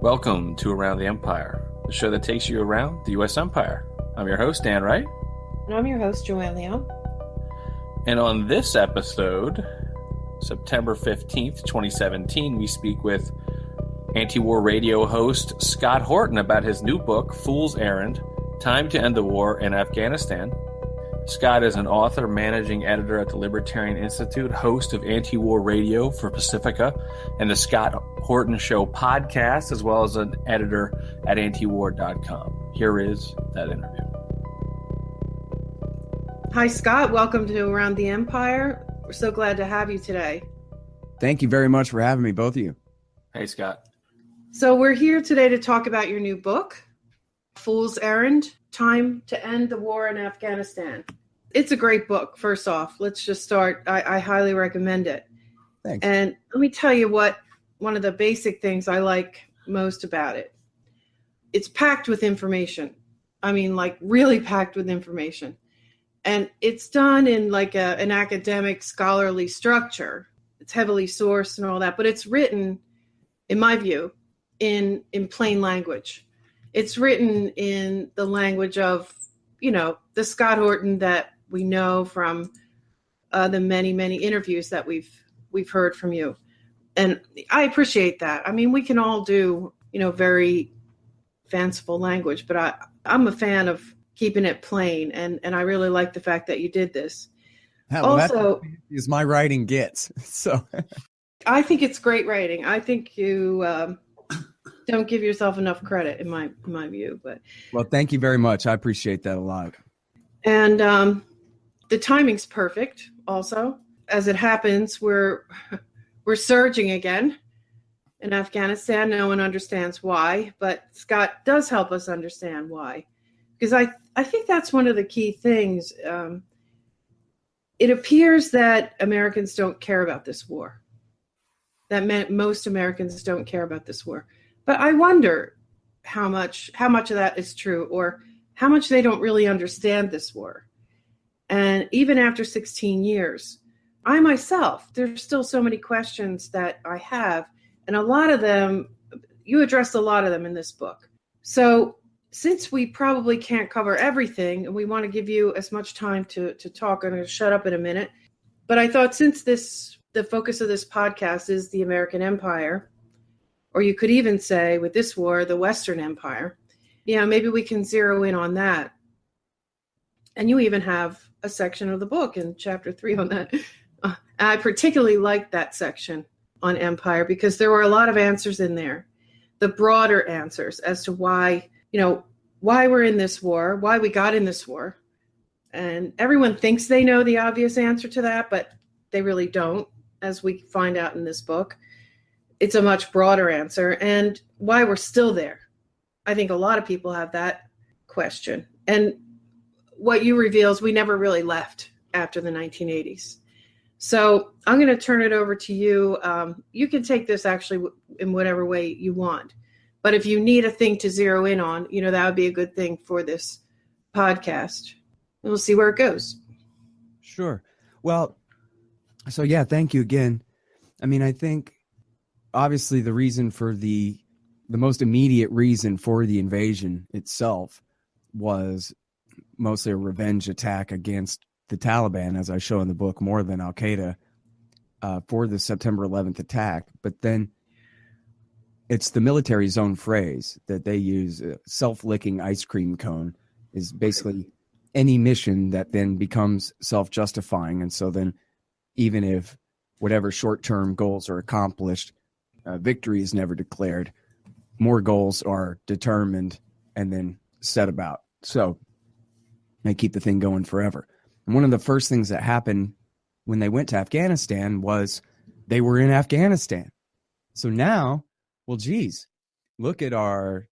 Welcome to Around the Empire, the show that takes you around the U.S. Empire. I'm your host, Dan Wright. And I'm your host, Joanne Leon. And on this episode, September 15th, 2017, we speak with Antiwar Radio host Scott Horton about his new book, Fool's Errand, Time to End the War in Afghanistan. Scott is an author, managing editor at the Libertarian Institute, host of Antiwar Radio for Pacifica and the Scott Horton Show podcast, as well as an editor at antiwar.com. Here is that interview. Hi, Scott. Welcome to Around the Empire. We're so glad to have you today. Thank you very much for having me, both of you. Hey, Scott. So we're here today to talk about your new book, Fool's Errand, Time to End the War in Afghanistan. It's a great book, first off. Let's just start. I highly recommend it. Thanks. And let me tell you what one of the basic things I like most about it. It's packed with information. I mean, like really packed with information. And it's done in like an academic, scholarly structure. It's heavily sourced and all that, but it's written, in my view, in plain language. It's written in the language of, the Scott Horton that we know from the many, many interviews that we've heard from you. And I appreciate that. I mean, we can all do, very fanciful language, but I'm a fan of keeping it plain. And I really like the fact that you did this. Well, also, that's my writing gets. So I think it's great writing. I think you don't give yourself enough credit in my view. But well, thank you very much. I appreciate that a lot. And the timing's perfect. Also, as it happens, we're surging again in Afghanistan. No one understands why, but Scott does help us understand why, because I think that's one of the key things. It appears that Americans don't care about this war. That most Americans don't care about this war. But I wonder how much of that is true, or how much they don't really understand this war. And even after 16 years, I myself, there's still so many questions that I have. And a lot of them, you addressed a lot of them in this book. So since we probably can't cover everything, and we want to give you as much time to talk, I'm going to shut up in a minute. But I thought since the focus of this podcast is the American Empire, or you could even say with this war, the Western Empire, maybe we can zero in on that. And you even have a section of the book in chapter 3 on that. I particularly liked that section on empire because there were a lot of answers in there, the broader answers as to why we're in this war, why we got in this war. And everyone thinks they know the obvious answer to that, but they really don't, as we find out in this book. It's a much broader answer, and why we're still there. I think a lot of people have that question. And what you reveal is we never really left after the 1980s. So I'm going to turn it over to you. You can take this actually in whatever way you want. But if you need a thing to zero in on, that would be a good thing for this podcast. And we'll see where it goes. Sure. Well, so yeah, thank you again. I mean, I think obviously the reason for the most immediate reason for the invasion itself was mostly a revenge attack against the Taliban, as I show in the book, more than Al-Qaeda, for the September 11th attack. But then it's the military's own phrase that they use, self-licking ice cream cone, is basically any mission that then becomes self-justifying. And so then even if whatever short-term goals are accomplished, victory is never declared. More goals are determined and then set about. So they keep the thing going forever. And one of the first things that happened when they went to Afghanistan was they were in Afghanistan. So now, well, geez, look at our,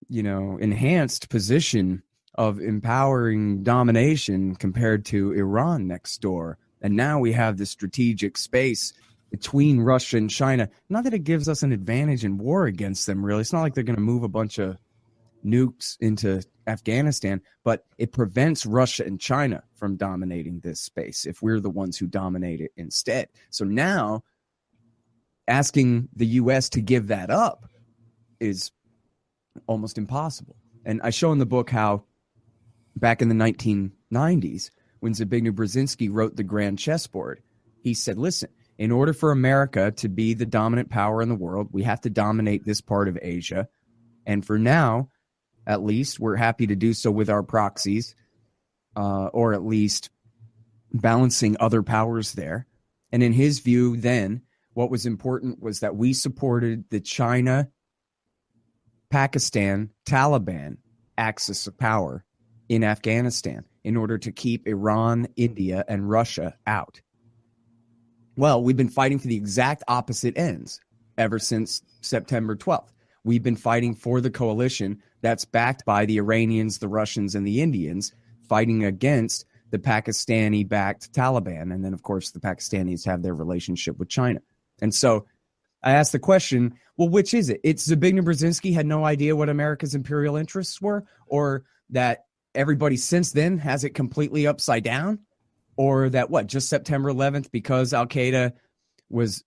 enhanced position of empowering domination compared to Iran next door. And now we have this strategic space between Russia and China. Not that it gives us an advantage in war against them, really. It's not like they're going to move a bunch of nukes into Afghanistan, but it prevents Russia and China from dominating this space if we're the ones who dominate it instead. So now asking the U.S. to give that up is almost impossible. And I show in the book how back in the 1990s, when Zbigniew Brzezinski wrote The Grand Chessboard, he said, listen, in order for America to be the dominant power in the world, we have to dominate this part of Asia. And for now, at least, we're happy to do so with our proxies, or at least balancing other powers there. And in his view, then, what was important was that we supported the China, Pakistan, Taliban axis of power in Afghanistan in order to keep Iran, India, and Russia out. Well, we've been fighting for the exact opposite ends ever since September 12th. We've been fighting for the coalition that's backed by the Iranians, the Russians, and the Indians, fighting against the Pakistani-backed Taliban. And then, of course, the Pakistanis have their relationship with China. And so I asked the question, well, which is it? It's Zbigniew Brzezinski had no idea what America's imperial interests were, or that everybody since then has it completely upside down, or that just September 11th, because Al-Qaeda was,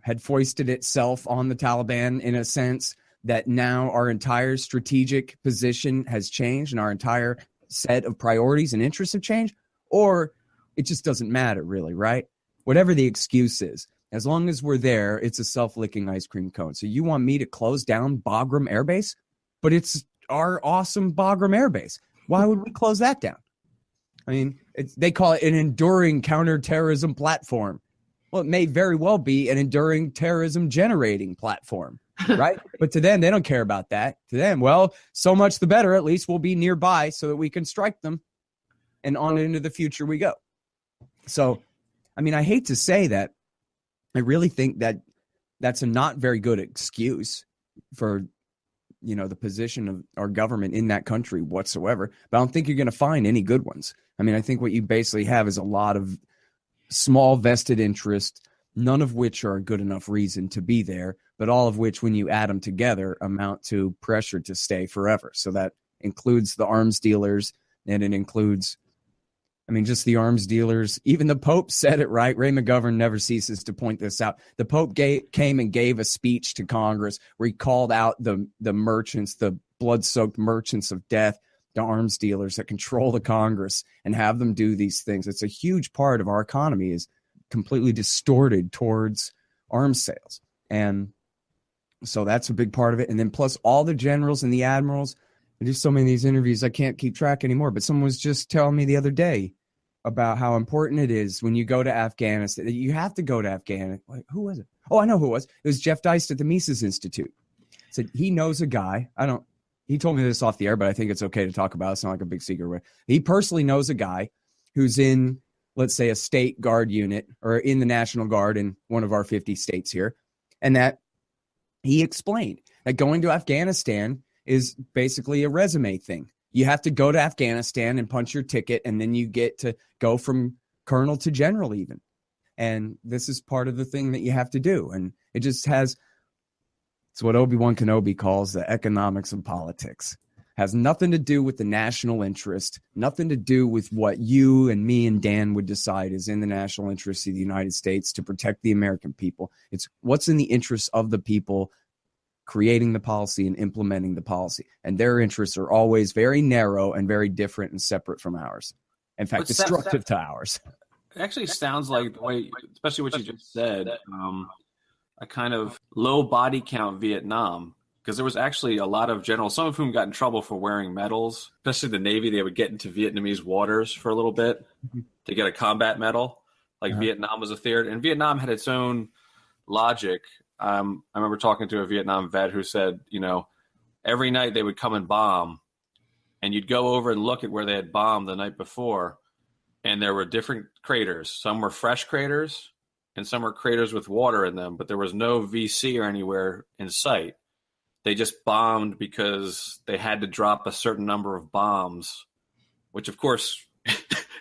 had foisted itself on the Taliban in a sense, that now our entire strategic position has changed and our entire set of priorities and interests have changed, or it just doesn't matter really, right? Whatever the excuse is, as long as we're there, it's a self-licking ice cream cone. So you want me to close down Bagram Air Base? But it's our awesome Bagram Air Base. Why would we close that down? I mean, they call it an enduring counterterrorism platform. Well, it may very well be an enduring terrorism generating platform, right? But to them, they don't care about that. To them, well, so much the better. At least we'll be nearby so that we can strike them. And on into the future we go. So, I mean, I hate to say that. I really think that that's a not very good excuse for, the position of our government in that country whatsoever. But I don't think you're going to find any good ones. I mean, I think what you basically have is a lot of small vested interest, none of which are a good enough reason to be there, but all of which, when you add them together, amount to pressure to stay forever. So that includes the arms dealers, and it includes, just the arms dealers. Even the Pope said it, right? Ray McGovern never ceases to point this out. The Pope came and gave a speech to Congress where he called out the merchants, the blood-soaked merchants of death, the arms dealers that control the Congress and have them do these things. It's a huge part of our economy is completely distorted towards arms sales. And so that's a big part of it. And then plus all the generals and the admirals. I do so many of these interviews, I can't keep track anymore. But someone was just telling me the other day about how important it is when you go to Afghanistan. You have to go to Afghanistan. Like, who was it? Oh, I know who it was. It was Jeff Deist at the Mises Institute. Said he knows a guy. He told me this off the air, but I think it's okay to talk about. It's not like a big secret. He personally knows a guy who's in, let's say, a state guard unit or in the National Guard in one of our 50 states here. And that he explained that going to Afghanistan is basically a resume thing. You have to go to Afghanistan and punch your ticket, and then you get to go from colonel to general even. And this is part of the thing that you have to do. And it just has, it's what Obi-Wan Kenobi calls the economics of politics. Has nothing to do with the national interest, nothing to do with what you and me and Dan would decide is in the national interest of the United States to protect the American people. It's what's in the interest of the people creating the policy and implementing the policy. And their interests are always very narrow and very different and separate from ours. In fact, destructive to ours. It actually sounds like the way, especially what you just said, a kind of low body count Vietnam, because there was actually a lot of generals, some of whom got in trouble for wearing medals, especially the Navy. They would get into Vietnamese waters for a little bit to get a combat medal. Like Vietnam was a theater, and Vietnam had its own logic. I remember talking to a Vietnam vet who said, every night they would come and bomb, and you'd go over and look at where they had bombed the night before, and there were different craters. Some were fresh craters, and some were craters with water in them, but there was no VC or anywhere in sight. They just bombed because they had to drop a certain number of bombs, which, of course,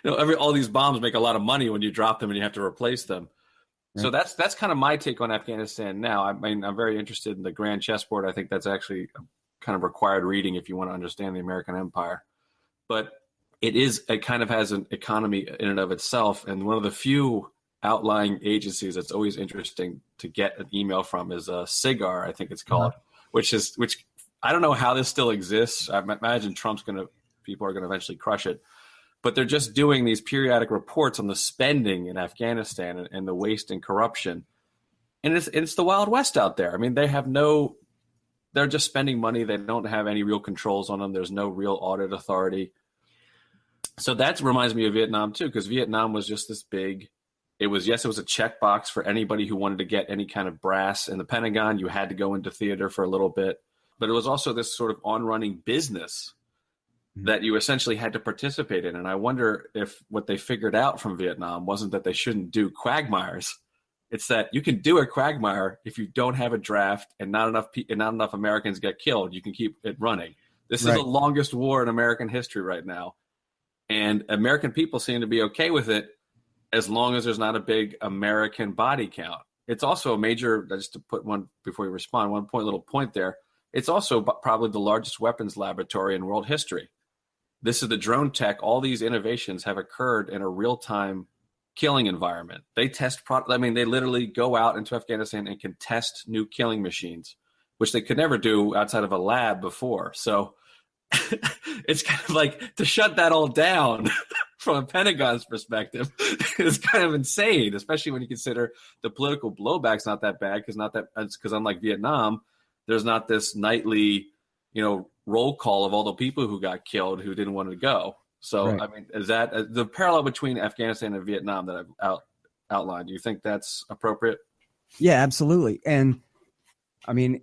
all these bombs make a lot of money when you drop them and you have to replace them. So that's kind of my take on Afghanistan now. I mean, I'm very interested in the Grand Chessboard. I think that's actually kind of required reading if you want to understand the American empire. But it kind of has an economy in and of itself. And one of the few outlying agencies that's always interesting to get an email from is SIGAR, I think it's called, which I don't know how this still exists. I imagine people are going to eventually crush it. But they're just doing these periodic reports on the spending in Afghanistan and the waste and corruption. And it's the Wild West out there. I mean, they're just spending money. They don't have any real controls on them. There's no real audit authority. So that reminds me of Vietnam too, because Vietnam was just this big, it was a checkbox for anybody who wanted to get any kind of brass in the Pentagon. You had to go into theater for a little bit, but it was also this sort of on-running business that you essentially had to participate in. And I wonder if what they figured out from Vietnam wasn't that they shouldn't do quagmires. It's that you can do a quagmire if you don't have a draft and not enough Americans get killed. You can keep it running. This is the longest war in American history right now. And American people seem to be okay with it as long as there's not a big American body count. It's also a major, just to put one before you respond, little point there. It's also probably the largest weapons laboratory in world history. This is the drone tech. All these innovations have occurred in a real-time killing environment. They they literally go out into Afghanistan and can test new killing machines, which they could never do outside of a lab before. So it's kind of like to shut that all down from a Pentagon's perspective is kind of insane, especially when you consider the political blowback's not that bad because unlike Vietnam, there's not this nightly, roll call of all the people who got killed who didn't want to go. So, right. I mean, is that the parallel between Afghanistan and Vietnam that I've outlined? Do you think that's appropriate? Yeah, absolutely. And I mean,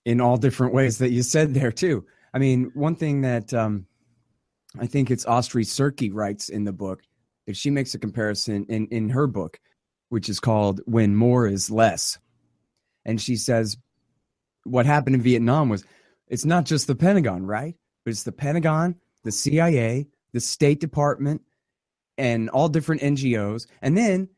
in all different ways that you said there too. I mean, one thing that I think it's Ostry Serky writes in the book, if she makes a comparison in her book, which is called When More is Less. And she says what happened in Vietnam was, it's not just the Pentagon, right? But it's the Pentagon, the CIA, the State Department, and all different NGOs. And then,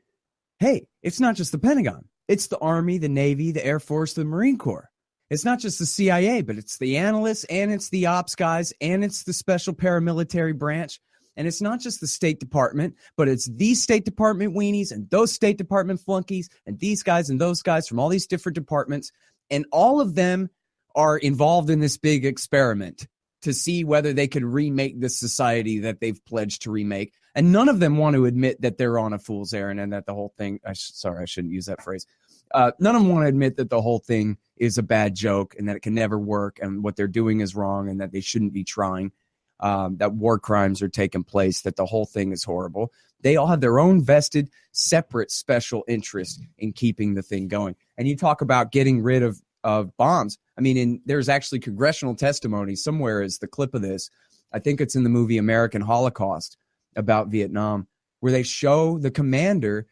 hey, it's not just the Pentagon. It's the Army, the Navy, the Air Force, the Marine Corps. It's not just the CIA, but it's the analysts, and it's the ops guys, and it's the special paramilitary branch. And it's not just the State Department, but it's these State Department weenies and those State Department flunkies and these guys and those guys from all these different departments. And all of them are involved in this big experiment to see whether they could remake this society that they've pledged to remake. And none of them want to admit that they're on a fool's errand and that the whole thing, I shouldn't use that phrase. None of them want to admit that the whole thing is a bad joke and that it can never work and what they're doing is wrong and that they shouldn't be trying, that war crimes are taking place, that the whole thing is horrible. They all have their own vested, separate, special interest in keeping the thing going. And you talk about getting rid of bombs. I mean, there's actually congressional testimony somewhere is the clip of this. I think it's in the movie American Holocaust about Vietnam, where they show the commander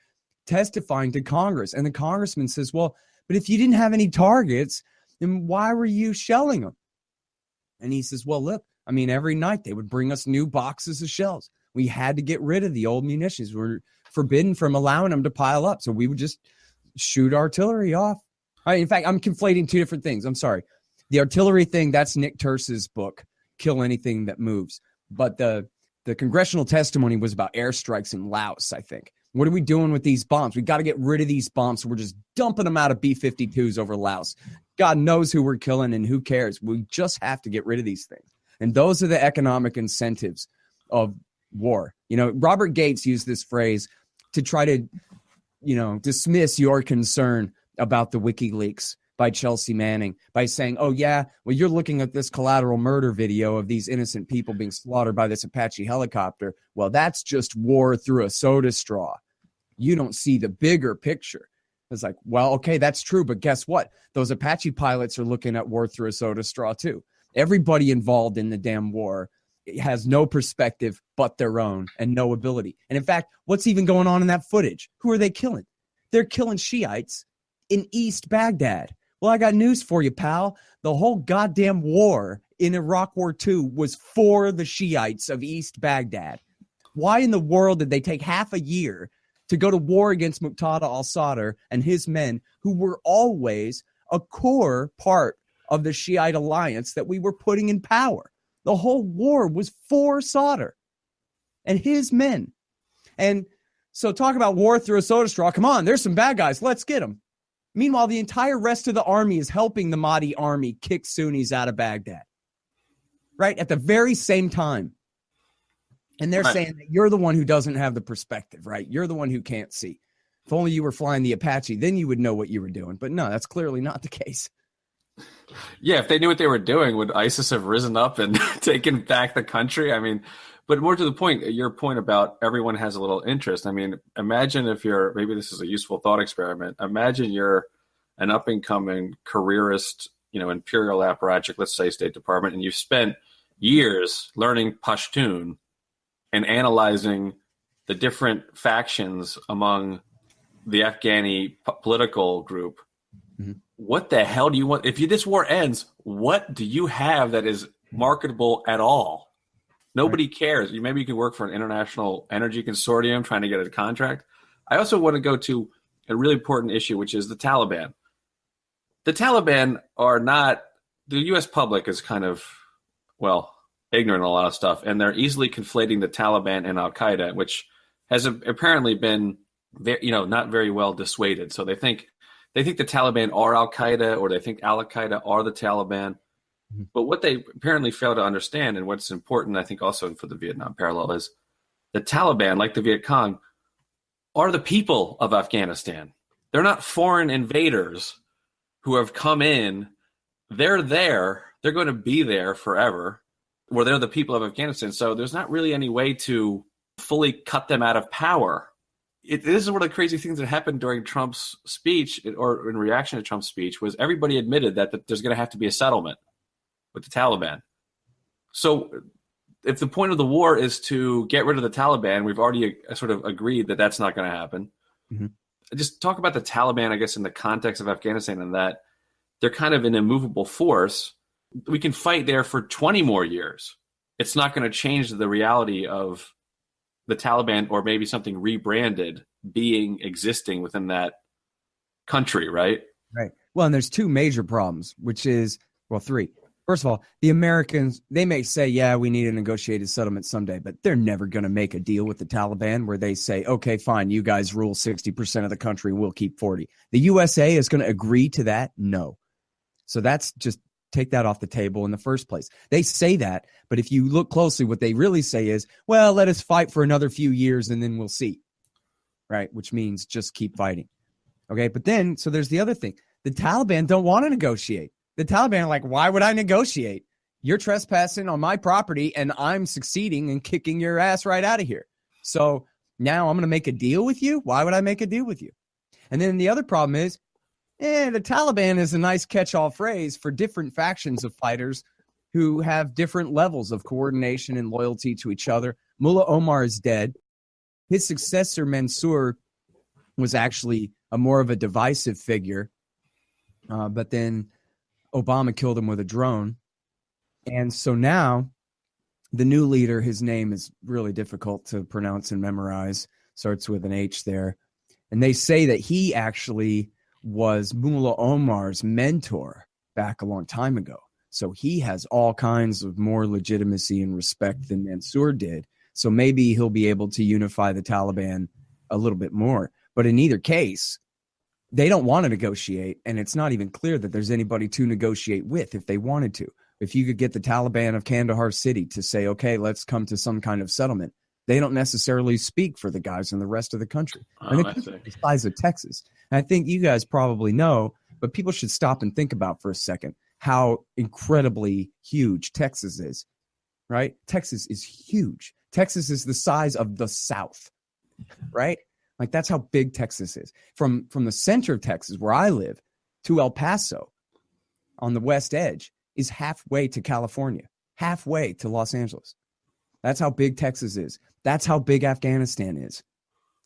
testifying to Congress. And the congressman says, well, but if you didn't have any targets, then why were you shelling them? And he says, well, look, I mean, every night they would bring us new boxes of shells. We had to get rid of the old munitions. We were forbidden from allowing them to pile up. So we would just shoot artillery off. In fact, I'm conflating two different things. I'm sorry. The artillery thing, that's Nick Terce's book, Kill Anything That Moves. But the congressional testimony was about airstrikes in Laos, I think. What are we doing with these bombs? We got to get rid of these bombs. So we're just dumping them out of B-52s over Laos. God knows who we're killing and who cares. We just have to get rid of these things. And those are the economic incentives of war. Robert Gates used this phrase to try to, dismiss your concern about the WikiLeaks by Chelsea Manning by saying, oh, yeah, well, you're looking at this collateral murder video of these innocent people being slaughtered by this Apache helicopter. Well, that's just war through a soda straw. You don't see the bigger picture. It's like, well, okay, that's true. But guess what? Those Apache pilots are looking at war through a soda straw, too. Everybody involved in the damn war has no perspective but their own and no ability. And in fact, what's even going on in that footage? Who are they killing? They're killing Shiites in East Baghdad. Well, I got news for you, pal. The whole goddamn war in Iraq War II was for the Shiites of East Baghdad. Why in the world did they take half a year to go to war against Muqtada al-Sadr and his men, who were always a core part of the Shiite alliance that we were putting in power? The whole war was for Sadr and his men. And so talk about war through a soda straw. Come on, there's some bad guys. Let's get them. Meanwhile, the entire rest of the army is helping the Mahdi army kick Sunnis out of Baghdad, right? At the very same time. And they're saying that you're the one who doesn't have the perspective, right? You're the one who can't see. If only you were flying the Apache, then you would know what you were doing. But no, that's clearly not the case. Yeah, if they knew what they were doing, would ISIS have risen up and taken back the country? I mean, but more to the point, your point about everyone has a little interest. I mean, imagine if you're, maybe this is a useful thought experiment. Imagine you're an up-and-coming careerist, Imperial apparatchik, let's say State Department, and you've spent years learning Pashtun and analyzing the different factions among the Afghani political group. Mm-hmm. What the hell do you want? If this war ends, what do you have that is marketable at all? Nobody cares. Maybe you can work for an international energy consortium trying to get a contract. I also want to go to a really important issue, which is the Taliban. The Taliban are not, the U.S. public is kind of, ignorant of a lot of stuff, and they're easily conflating the Taliban and Al-Qaeda, which has apparently been, not very well dissuaded. So they think the Taliban are Al-Qaeda, or they think Al-Qaeda are the Taliban. But what they apparently fail to understand, and what's important, I think, also for the Vietnam parallel, is the Taliban, like the Viet Cong, are the people of Afghanistan. They're not foreign invaders who have come in. They're there. They're going to be there forever, where they're the people of Afghanistan. So there's not really any way to fully cut them out of power. This is one of the crazy things that happened during Trump's speech, or in reaction to Trump's speech, was everybody admitted that there's going to have to be a settlement with the Taliban. So if the point of the war is to get rid of the Taliban, we've already sort of agreed that that's not going to happen. Mm-hmm. Just talk about the Taliban, I guess, in the context of Afghanistan, and that they're kind of an immovable force. We can fight there for 20 more years. It's not going to change the reality of the Taliban, or maybe something rebranded, existing within that country, right? Right. Well, and there's two major problems, which is, three. First of all, the Americans, they may say, yeah, we need a negotiated settlement someday, but they're never going to make a deal with the Taliban where they say, okay, fine, you guys rule 60% of the country, we'll keep 40. The USA is going to agree to that? No. So that's just, take that off the table in the first place. They say that, but if you look closely, what they really say is, well, let us fight for another few years and then we'll see, right? Which means just keep fighting. Okay, but then, so there's the other thing. The Taliban don't want to negotiate. The Taliban are like, why would I negotiate? You're trespassing on my property and I'm succeeding in kicking your ass right out of here. So now I'm going to make a deal with you? Why would I make a deal with you? And then the other problem is, the Taliban is a nice catch-all phrase for different factions of fighters who have different levels of coordination and loyalty to each other. Mullah Omar is dead. His successor, Mansour, was actually more of a divisive figure. But then Obama killed him with a drone. And so now the new leader, his name is really difficult to pronounce and memorize, starts with an H there. And they say that he actually was Mullah Omar's mentor back a long time ago. So he has all kinds of more legitimacy and respect than Mansour did. So maybe he'll be able to unify the Taliban a little bit more. But in either case, they don't want to negotiate, and it's not even clear that there's anybody to negotiate with if they wanted to. If you could get the Taliban of Kandahar City to say, okay, let's come to some kind of settlement, they don't necessarily speak for the guys in the rest of the country. And it's the size of Texas. And I think you guys probably know, but people should stop and think about for a second how incredibly huge Texas is, right? Texas is huge. Texas is the size of the South, right? Like that's how big Texas is. From the center of Texas, where I live, to El Paso on the west edge is halfway to California, halfway to Los Angeles. That's how big Texas is. That's how big Afghanistan is.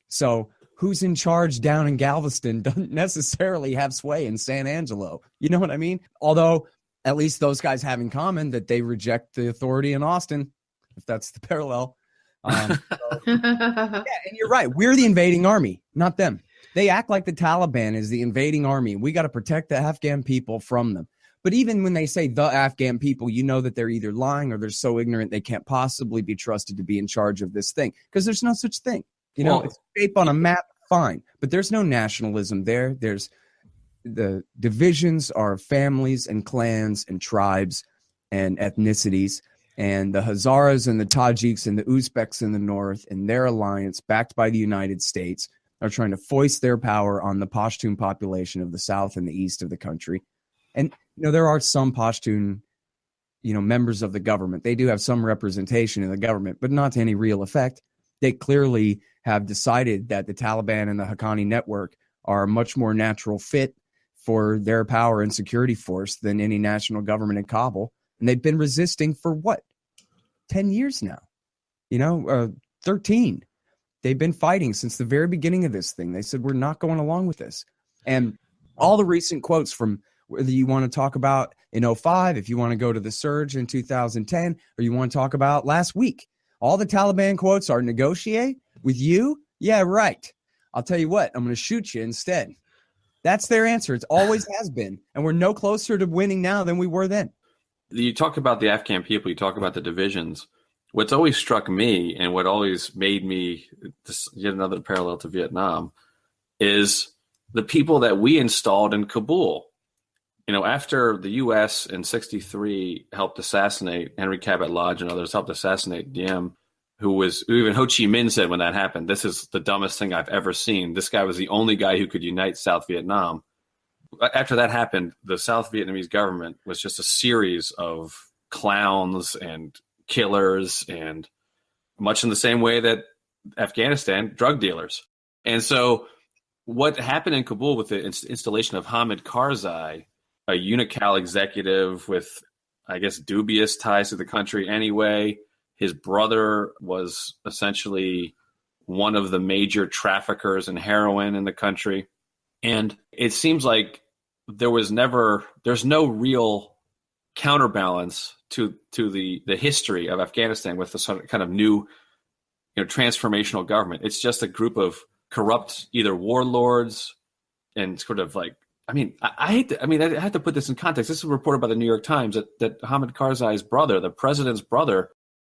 So who's in charge down in Galveston doesn't necessarily have sway in San Angelo. You know what I mean? Although at least those guys have in common that they reject the authority in Austin, if that's the parallel. Yeah, and you're right. We're the invading army, not them. They act like the Taliban is the invading army. We got to protect the Afghan people from them. But even when they say the Afghan people, you know that they're either lying or they're so ignorant they can't possibly be trusted to be in charge of this thing, because there's no such thing. You know, it's shape on a map, fine, but there's no nationalism there. There's the divisions are families and clans and tribes and ethnicities, and the Hazaras and the Tajiks and the Uzbeks in the north and their alliance backed by the United States are trying to foist their power on the Pashtun population of the south and the east of the country. And, there are some Pashtun, members of the government. They do have some representation in the government, but not to any real effect. They clearly have decided that the Taliban and the Haqqani network are a much more natural fit for their power and security force than any national government in Kabul. And they've been resisting for 10 years now, 13. They've been fighting since the very beginning of this thing. They said, we're not going along with this. And all the recent quotes from whether you want to talk about in 2005, if you want to go to the surge in 2010, or you want to talk about last week, all the Taliban quotes are negotiate with you. Yeah, right. I'll tell you what, I'm going to shoot you instead. That's their answer. It's always has been. And we're no closer to winning now than we were then. You talk about the Afghan people, you talk about the divisions. What's always struck me and what always made me, yet another parallel to Vietnam, is the people that we installed in Kabul. After the U.S. in 1963 helped assassinate Henry Cabot Lodge and others helped assassinate Diem, who even Ho Chi Minh said when that happened, this is the dumbest thing I've ever seen. This guy was the only guy who could unite South Vietnam. After that happened, the South Vietnamese government was just a series of clowns and killers, and much in the same way that Afghanistan, drug dealers. And so what happened in Kabul with the installation of Hamid Karzai, a UNICAL executive with, I guess, dubious ties to the country anyway. His brother was essentially one of the major traffickers in heroin in the country. And it seems like there's no real counterbalance to the history of Afghanistan with the sort of kind of new, transformational government. It's just a group of corrupt either warlords and sort of like, I have to put this in context. This is reported by the New York Times that Hamid Karzai's brother, the president's brother,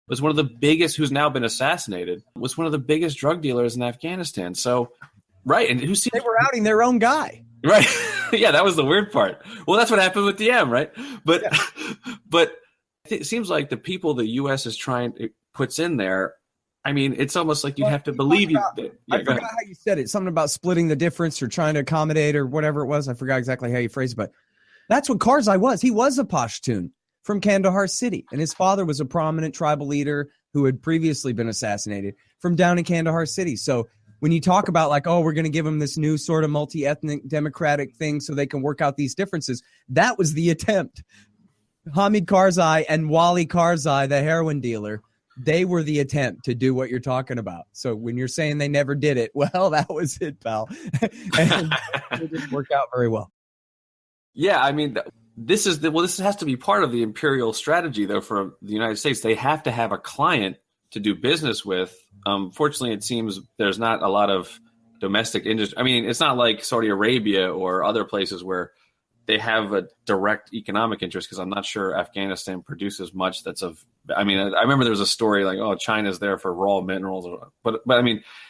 was one of the biggest, who's now been assassinated, was one of the biggest drug dealers in Afghanistan. So, right. And they were outing their own guy. Right. Yeah, that was the weird part. Well, that's what happened with Diem, right? But it seems like the people the U.S. is puts in there, it's almost like you'd have to believe you. I forgot how you said it. Something about splitting the difference or trying to accommodate or whatever it was. I forgot exactly how you phrased it, but that's what Karzai was. He was a Pashtun from Kandahar City, and his father was a prominent tribal leader who had previously been assassinated from down in Kandahar City. So when you talk about like, oh, we're going to give them this new sort of multi-ethnic democratic thing so they can work out these differences, that was the attempt. Hamid Karzai and Wali Karzai, the heroin dealer, they were the attempt to do what you're talking about. So when you're saying they never did it, well, that was it, pal. And it didn't work out very well. Yeah, this has to be part of the imperial strategy, though, for the United States. They have to have a client to do business with. Fortunately, it seems there's not a lot of domestic industry. It's not like Saudi Arabia or other places where they have a direct economic interest, because I'm not sure Afghanistan produces much that's of. I remember there was a story like, oh, China's there for raw minerals, but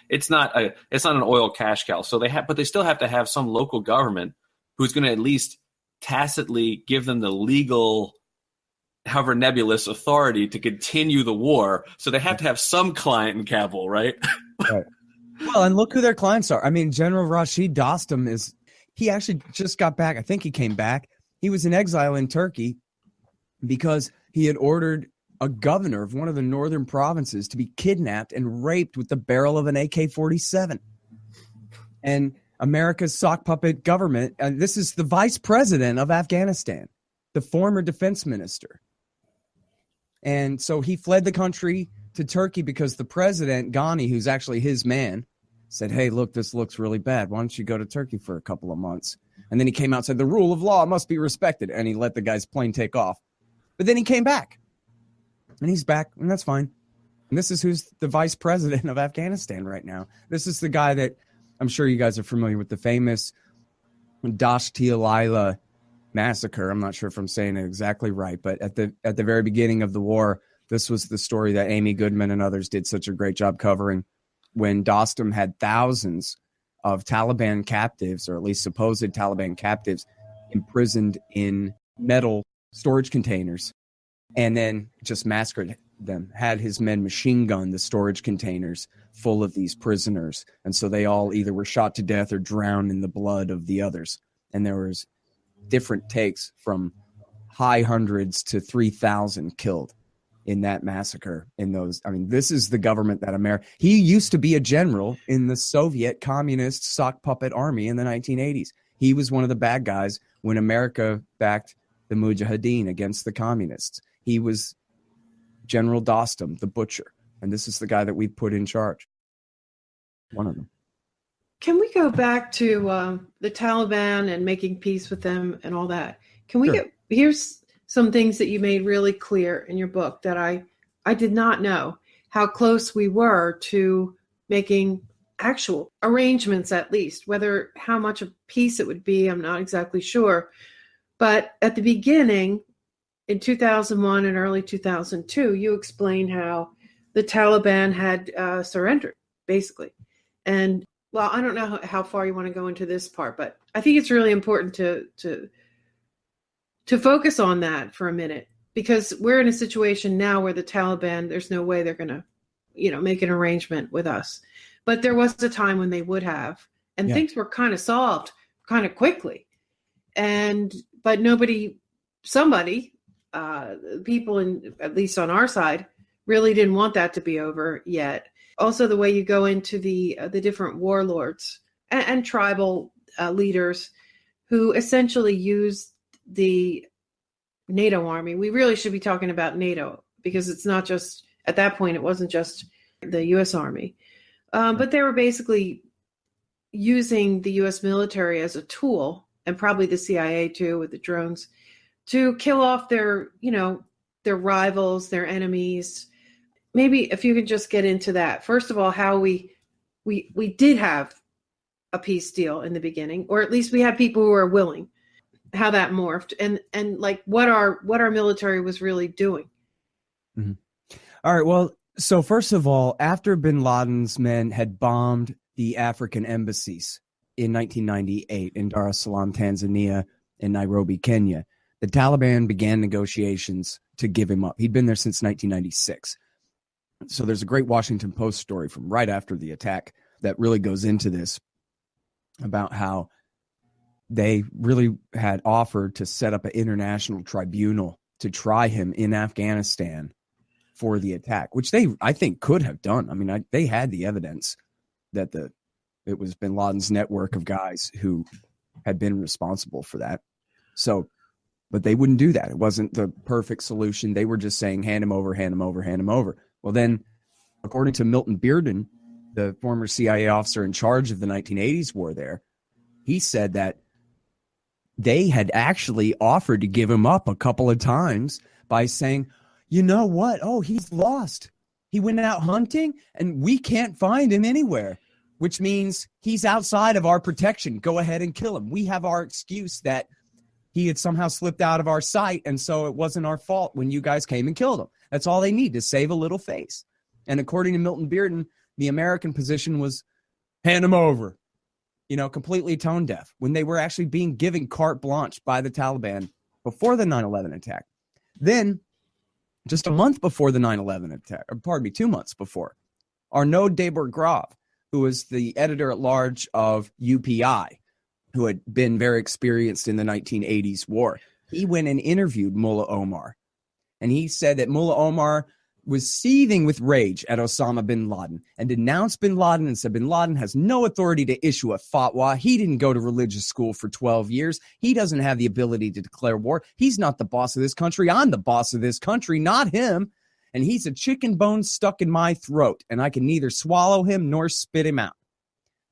it's not an oil cash cow. So but they still have to have some local government who's going to at least tacitly give them the legal, however nebulous, authority to continue the war. So they have to have some client in Kabul, right? Right. Well, and look who their clients are. General Rashid Dostum he actually just got back. I think he came back. He was in exile in Turkey because he had ordered a governor of one of the northern provinces to be kidnapped and raped with the barrel of an AK-47. And America's sock puppet government, this is the vice president of Afghanistan, the former defense minister. And so he fled the country to Turkey because the president, Ghani, who's actually his man, said, hey, look, this looks really bad. Why don't you go to Turkey for a couple of months? And then he came out and said, the rule of law must be respected. And he let the guy's plane take off. But then he came back. And he's back, and that's fine. And this is who's the vice president of Afghanistan right now. This is the guy that I'm sure you guys are familiar with, the famous Dasht Tialila massacre. I'm not sure if I'm saying it exactly right, but at the very beginning of the war, this was the story that Amy Goodman and others did such a great job covering, when Dostum had thousands of Taliban captives, or at least supposed Taliban captives, imprisoned in metal storage containers, and then just massacred them, had his men machine gun the storage containers full of these prisoners. And so they all either were shot to death or drowned in the blood of the others. And there was different takes from high hundreds to 3,000 killed in that massacre. In those, I mean, this is the government that America, he used to be a general in the Soviet communist sock puppet army in the 1980s. He was one of the bad guys when America backed the Mujahideen against the communists. He was General Dostum, the butcher. And this is the guy that we put in charge. One of them. Can we go back to the Taliban and making peace with them and all that? Can we Sure. here's some things that you made really clear in your book that I did not know how close we were to making actual arrangements, at least. Whether how much of peace it would be, I'm not exactly sure. But at the beginning, in 2001 and early 2002, you explained how the Taliban had surrendered, basically. And, well, I don't know how far you want to go into this part, but I think it's really important to focus on that for a minute, because we're in a situation now where the Taliban, there's no way they're going to, make an arrangement with us. But there was a time when they would have, and things were kind of solved kind of quickly. But somebody, people at least on our side, really didn't want that to be over yet. Also, the way you go into the different warlords and tribal leaders who essentially used the NATO army. We really should be talking about NATO, because it's not just, at that point, it wasn't just the U.S. Army. But they were basically using the U.S. military as a tool, and probably the CIA too, with the drones, to kill off their rivals, their enemies. Maybe if you could just get into that. First of all, how we did have a peace deal in the beginning, or at least we had people who were willing, how that morphed, and like what our military was really doing. Mm-hmm. All right. Well, so first of all, after bin Laden's men had bombed the African embassies in 1998 in Dar es Salaam, Tanzania, and Nairobi, Kenya, the Taliban began negotiations to give him up. He'd been there since 1996. So there's a great Washington Post story from right after the attack that really goes into this, about how they really had offered to set up an international tribunal to try him in Afghanistan for the attack, which they, I think, could have done. I mean, they had the evidence that it was bin Laden's network of guys who had been responsible for that. So, but they wouldn't do that. It wasn't the perfect solution. They were just saying, hand him over, hand him over, hand him over. Well, then, according to Milton Bearden, the former CIA officer in charge of the 1980s war there, he said that they had actually offered to give him up a couple of times by saying, you know what? Oh, he's lost. He went out hunting and we can't find him anywhere, which means he's outside of our protection. Go ahead and kill him. We have our excuse that he had somehow slipped out of our sight, and so it wasn't our fault when you guys came and killed him. That's all they need to save a little face. And according to Milton Bearden, the American position was hand him over, completely tone deaf, when they were actually being given carte blanche by the Taliban before the 9/11 attack. Then, just a month before the 9/11 attack, 2 months before, Arnaud Debergrave, who was the editor-at-large of UPI, who had been very experienced in the 1980s war, he went and interviewed Mullah Omar. And he said that Mullah Omar was seething with rage at Osama bin Laden and denounced bin Laden and said bin Laden has no authority to issue a fatwa. He didn't go to religious school for 12 years. He doesn't have the ability to declare war. He's not the boss of this country. I'm the boss of this country, not him. And he's a chicken bone stuck in my throat, and I can neither swallow him nor spit him out.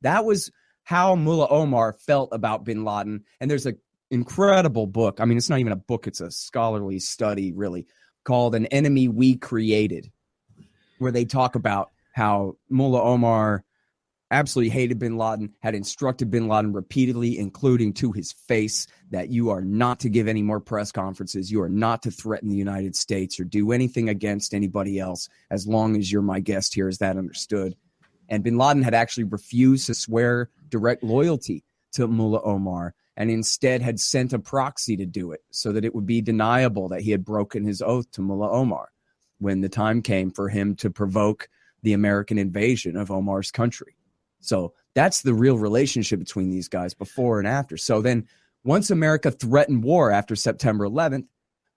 That was how Mullah Omar felt about bin Laden. And there's an incredible book. I mean, it's not even a book. It's a scholarly study, really, called An Enemy We Created, where they talk about how Mullah Omar absolutely hated bin Laden, had instructed bin Laden repeatedly, including to his face, that you are not to give any more press conferences. You are not to threaten the United States or do anything against anybody else as long as you're my guest here. Is that understood? And bin Laden had actually refused to swear direct loyalty to Mullah Omar and instead had sent a proxy to do it so that it would be deniable that he had broken his oath to Mullah Omar when the time came for him to provoke the American invasion of Omar's country. So that's the real relationship between these guys before and after. So then once America threatened war after September 11th,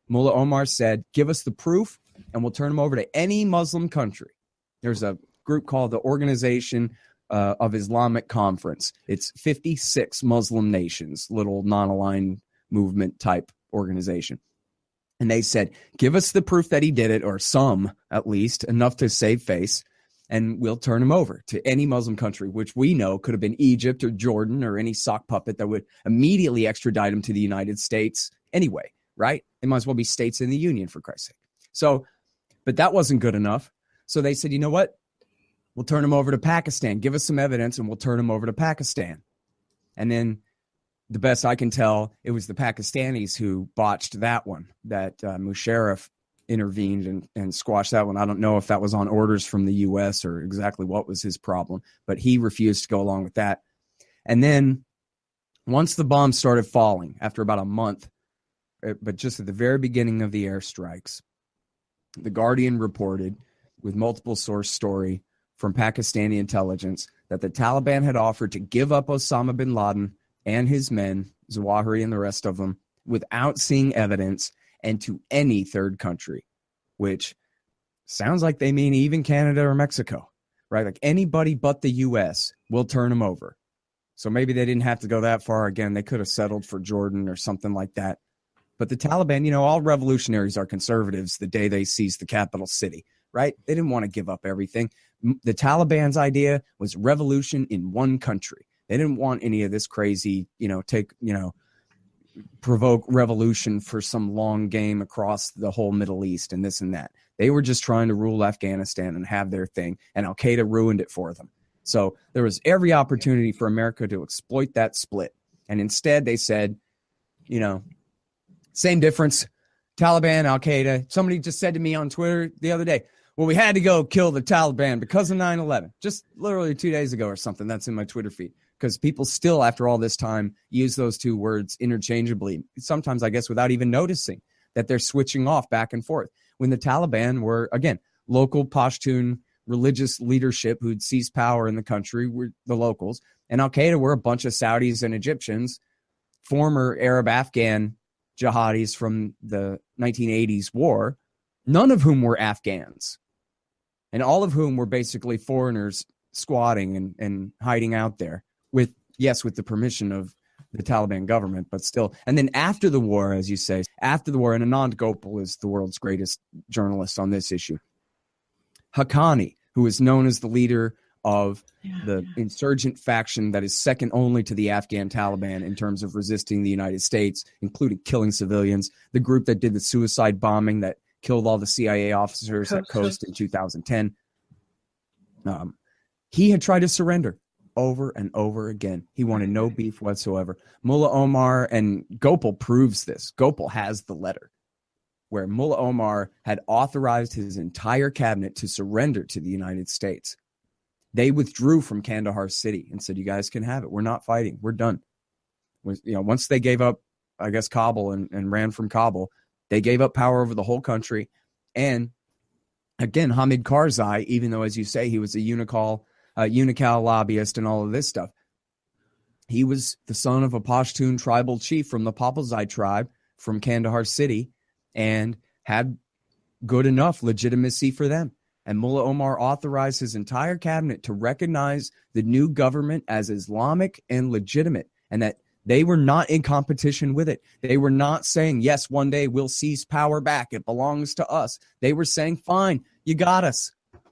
Mullah Omar said, give us the proof and we'll turn them over to any Muslim country. There's a group called the Organization of Islamic Conference. It's 56 Muslim nations, little non-aligned movement type organization. And they said, give us the proof that he did it, or some, at least, enough to save face, and we'll turn him over to any Muslim country, which we know could have been Egypt or Jordan or any sock puppet that would immediately extradite him to the United States anyway, right? They might as well be states in the Union, for Christ's sake. So, but that wasn't good enough. So they said, you know what? We'll turn him over to Pakistan. Give us some evidence and we'll turn him over to Pakistan. And then the best I can tell, it was the Pakistanis who botched that one, that Musharraf intervened and squashed that one. I don't know if that was on orders from the U.S. or exactly what was his problem, but he refused to go along with that. And then once the bombs started falling, after about a month, but just at the very beginning of the airstrikes, The Guardian reported with multiple source story from Pakistani intelligence that the Taliban had offered to give up Osama bin Laden and his men, Zawahiri and the rest of them, without seeing evidence, and to any third country, which sounds like they mean even Canada or Mexico, right? Like anybody but the U.S. will turn them over. So maybe they didn't have to go that far. Again, they could have settled for Jordan or something like that. But the Taliban, you know, all revolutionaries are conservatives the day they seized the capital city, right? They didn't want to give up everything. The Taliban's idea was revolution in one country. They didn't want any of this crazy, provoke revolution for some long game across the whole Middle East and this and that. They were just trying to rule Afghanistan and have their thing, and Al-Qaeda ruined it for them. So there was every opportunity for America to exploit that split. And instead they said, same difference, Taliban, Al-Qaeda. Somebody just said to me on Twitter the other day, well, we had to go kill the Taliban because of 9/11, just literally 2 days ago or something. That's in my Twitter feed. Because people still, after all this time, use those two words interchangeably, sometimes, I guess, without even noticing that they're switching off back and forth. When the Taliban were, again, local Pashtun religious leadership who'd seized power in the country, were the locals, and Al-Qaeda were a bunch of Saudis and Egyptians, former Arab-Afghan jihadis from the 1980s war, none of whom were Afghans, and all of whom were basically foreigners squatting and hiding out there. With the permission of the Taliban government, but still. And then after the war, as you say, after the war, and Anand Gopal is the world's greatest journalist on this issue, Haqqani, who is known as the leader of the insurgent faction that is second only to the Afghan Taliban in terms of resisting the United States, including killing civilians, the group that did the suicide bombing that killed all the CIA officers at Khost in 2010. He had tried to surrender over and over again. He wanted no beef whatsoever. Mullah Omar, and Gopal proves this. Gopal has the letter where Mullah Omar had authorized his entire cabinet to surrender to the United States. They withdrew from Kandahar city and said, you guys can have it. We're not fighting. We're done. Once they gave up, I guess, Kabul and ran from Kabul, they gave up power over the whole country. And again, Hamid Karzai, even though, as you say, he was a Unical lobbyist and all of this stuff, he was the son of a Pashtun tribal chief from the Papalzai tribe from Kandahar city and had good enough legitimacy for them. And Mullah Omar authorized his entire cabinet to recognize the new government as Islamic and legitimate, and that they were not in competition with it. They were not saying, yes, one day we'll seize power back. It belongs to us. They were saying, fine, you got us.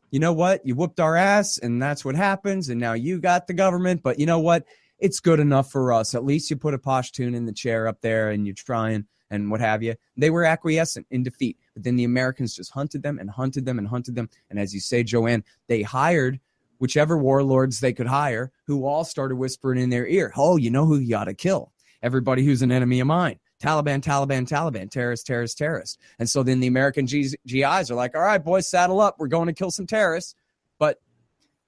You know what? You whooped our ass, and that's what happens, and now you got the government, but you know what? It's good enough for us. At least you put a Pashtun in the chair up there, and you're trying, and what have you. They were acquiescent in defeat, but then the Americans just hunted them and hunted them and hunted them, and as you say, Joanne, they hired whichever warlords they could hire, who all started whispering in their ear, oh, you know who you ought to kill? Everybody who's an enemy of mine. Taliban, Taliban, Taliban, terrorist, terrorist, terrorist. And so then the American GIs are like, all right, boys, saddle up. We're going to kill some terrorists. But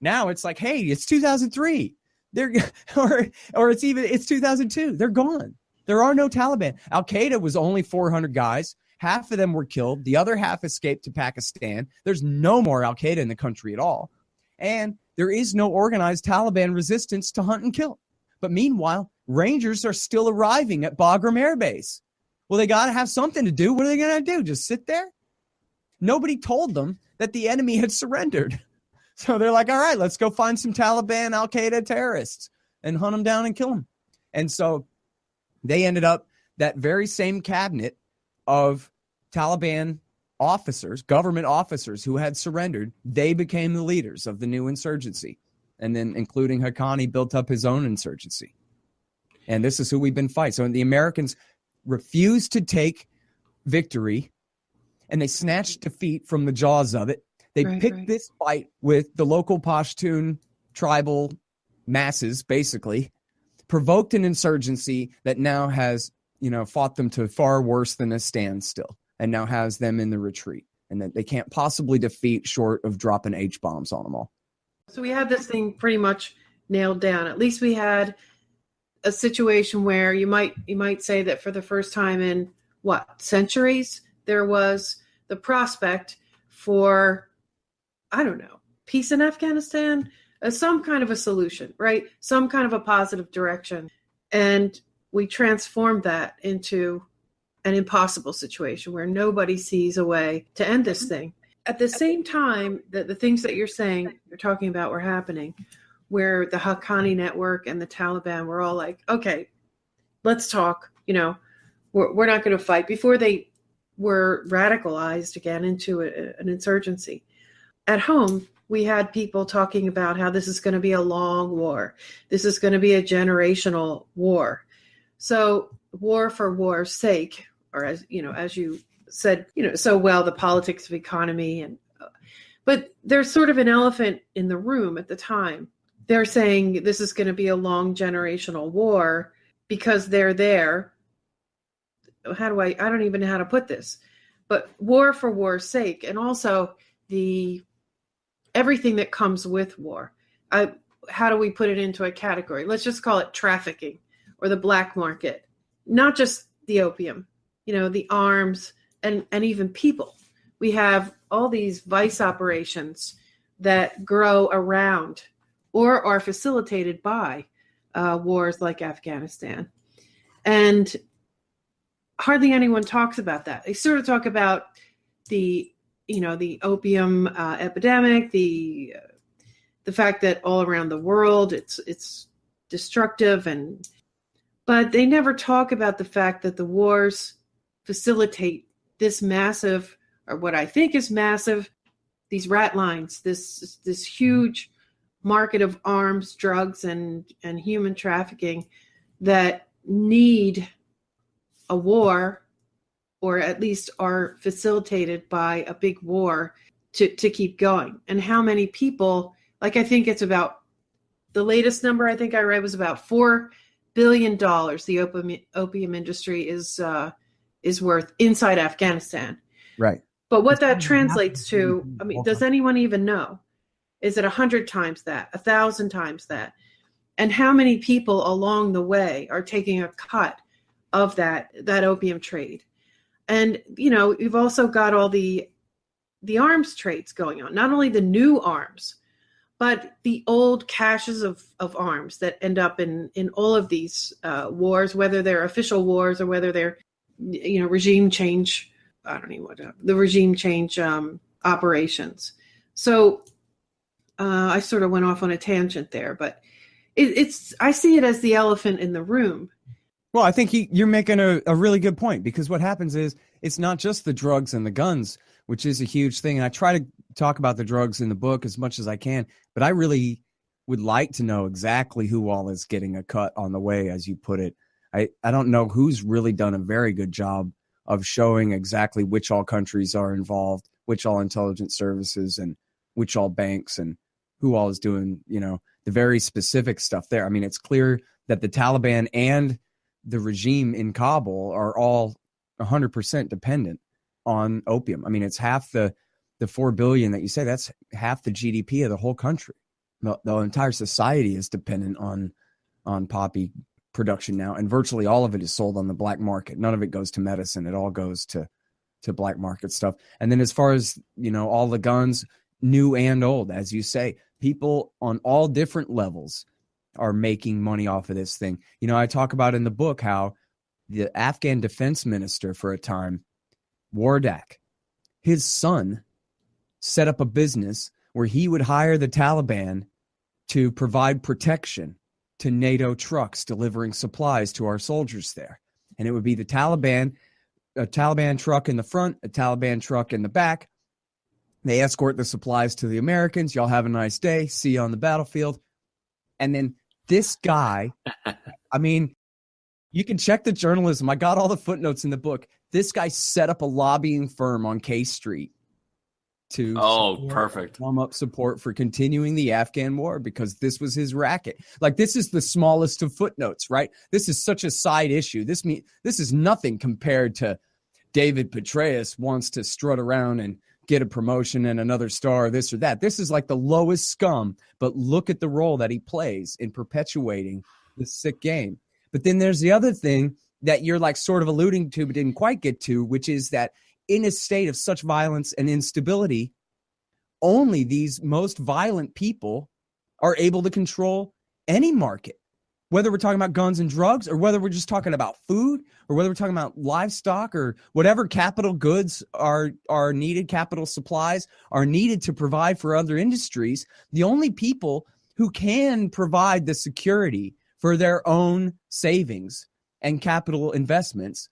Now it's like, hey, it's 2003. It's 2002. They're gone. There are no Taliban. Al-Qaeda was only 400 guys. Half of them were killed. The other half escaped to Pakistan. There's no more Al-Qaeda in the country at all. And there is no organized Taliban resistance to hunt and kill. But meanwhile, Rangers are still arriving at Bagram Air Base. Well, they got to have something to do. What are they going to do? Just sit there? Nobody told them that the enemy had surrendered. So they're like, all right, let's go find some Taliban Al-Qaeda terrorists and hunt them down and kill them. And so they ended up, that very same cabinet of Taliban officers, government officers who had surrendered, they became the leaders of the new insurgency. And then including Haqqani built up his own insurgency. And this is who we've been fighting. So the Americans refused to take victory, and they snatched defeat from the jaws of it. They picked this fight with the local Pashtun tribal masses, basically, provoked an insurgency that now has, fought them to far worse than a standstill, and now has them in the retreat, and that they can't possibly defeat short of dropping H-bombs on them all. So we had this thing pretty much nailed down. At least we had a situation where you might say that for the first time in centuries, there was the prospect for, I don't know, peace in Afghanistan, some kind of a solution, right? Some kind of a positive direction. And we transformed that into an impossible situation where nobody sees a way to end this thing. At the same time, the things that you're talking about were happening, where the Haqqani network and the Taliban were all like, okay, let's talk, we're not going to fight, before they were radicalized again into an insurgency. At home, we had people talking about how this is going to be a long war. This is going to be a generational war. So war for war's sake, or as you said, so well, the politics of economy, but there's sort of an elephant in the room at the time. They're saying this is going to be a long generational war because they're there. I don't even know how to put this, but war for war's sake. And also everything that comes with war. How do we put it into a category? Let's just call it trafficking or the black market, not just the opium, the arms and even people. We have all these vice operations that grow around or are facilitated by wars like Afghanistan. And hardly anyone talks about that. They sort of talk about the opium epidemic, the fact that all around the world it's destructive, but they never talk about the fact that the wars facilitate this massive, or what I think is massive, these rat lines, this huge market of arms, drugs, and human trafficking that need a war, or at least are facilitated by a big war to keep going. And how many people, I think it's about, the latest number I think I read was about $4 billion the opium industry is worth inside Afghanistan. Right. But what that translates to, does anyone even know? Is it 100 times that, 1,000 times that? And how many people along the way are taking a cut of that opium trade? And, you've also got all the arms trades going on, not only the new arms, but the old caches of arms that end up in all of these wars, whether they're official wars or whether they're, regime change, I don't know what, the regime change operations. So I sort of went off on a tangent there, but I see it as the elephant in the room. Well, I think you're making a really good point, because what happens is it's not just the drugs and the guns, which is a huge thing. And I try to talk about the drugs in the book as much as I can, but I really would like to know exactly who all is getting a cut on the way, as you put it. I don't know who's really done a very good job of showing exactly which all countries are involved, which all intelligence services, and which all banks, and who all is doing, the very specific stuff there. It's clear that the Taliban and the regime in Kabul are all 100% dependent on opium. It's half the 4 billion that you say, that's half the GDP of the whole country. the entire society is dependent on poppy production now, and virtually all of it is sold on the black market. None of it goes to medicine. It all goes to black market stuff. And then as far as, all the guns, new and old, as you say, people on all different levels are making money off of this thing. I talk about in the book how the Afghan defense minister for a time, Wardak, his son set up a business where he would hire the Taliban to provide protection to NATO trucks delivering supplies to our soldiers there. And it would be a Taliban truck in the front, a Taliban truck in the back. They escort the supplies to the Americans. Y'all have a nice day. See you on the battlefield. And then this guy, you can check the journalism. I got all the footnotes in the book. This guy set up a lobbying firm on K Street to perfect warm up support for continuing the Afghan war, because this was his racket. Like, this is the smallest of footnotes, right? This is such a side issue. This is nothing compared to David Petraeus wants to strut around and get a promotion and another star, this or that. This is like the lowest scum, but look at the role that he plays in perpetuating this sick game. But then there's the other thing that you're like sort of alluding to but didn't quite get to, which is that in a state of such violence and instability, only these most violent people are able to control any market, whether we're talking about guns and drugs, or whether we're just talking about food, or whether we're talking about livestock, or whatever capital goods are needed, capital supplies are needed to provide for other industries. The only people who can provide the security for their own savings and capital investments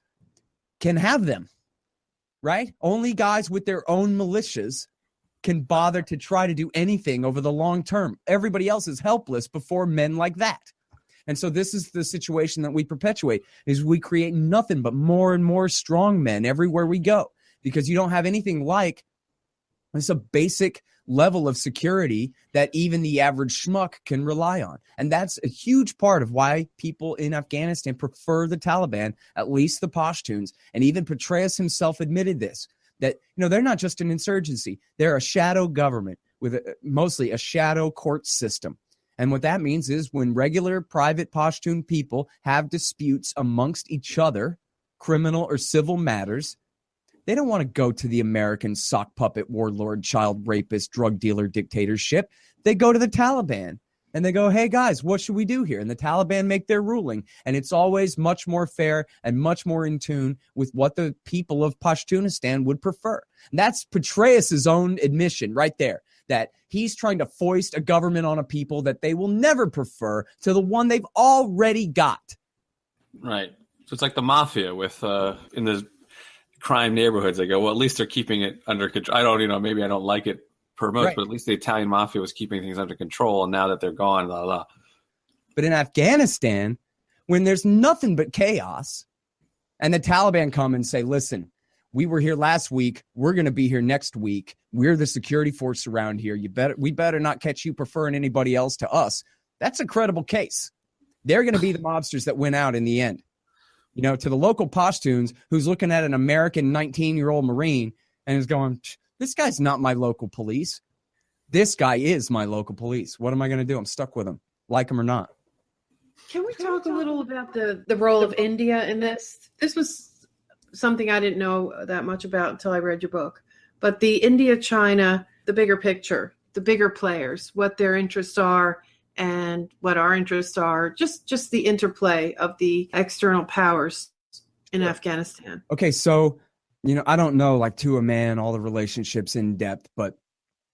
can have them. Right? Only guys with their own militias can bother to try to do anything over the long term. Everybody else is helpless before men like that. And so this is the situation that we perpetuate, is we create nothing but more and more strong men everywhere we go, because you don't have anything like it's a basic level of security that even the average schmuck can rely on. And that's a huge part of why people in Afghanistan prefer the Taliban, at least the Pashtuns. And even Petraeus himself admitted this, that, they're not just an insurgency. They're a shadow government with mostly a shadow court system. And what that means is when regular private Pashtun people have disputes amongst each other, criminal or civil matters, they don't want to go to the American sock puppet, warlord, child rapist, drug dealer dictatorship. They go to the Taliban and they go, hey, guys, what should we do here? And the Taliban make their ruling. And it's always much more fair and much more in tune with what the people of Pashtunistan would prefer. And that's Petraeus' own admission right there, that he's trying to foist a government on a people that they will never prefer to the one they've already got. Right. So it's like the mafia with in the crime neighborhoods. They go, well, at least they're keeping it under control. I don't, maybe I don't like it per much, right, but at least the Italian mafia was keeping things under control. And now that they're gone, blah, blah. But in Afghanistan, when there's nothing but chaos and the Taliban come and say, listen, we were here last week. We're going to be here next week. We're the security force around here. We better not catch you preferring anybody else to us. That's a credible case. They're going to be the mobsters that win out in the end. To the local Pashtuns who's looking at an American 19-year-old Marine and is going, this guy's not my local police. This guy is my local police. What am I going to do? I'm stuck with him, like him or not. Can we talk a little about the role of India in this? This was something I didn't know that much about until I read your book. But the India-China, the bigger picture, the bigger players, what their interests are, and what our interests are, just the interplay of the external powers in Afghanistan. Okay, so, I don't know, like to a man, all the relationships in depth, but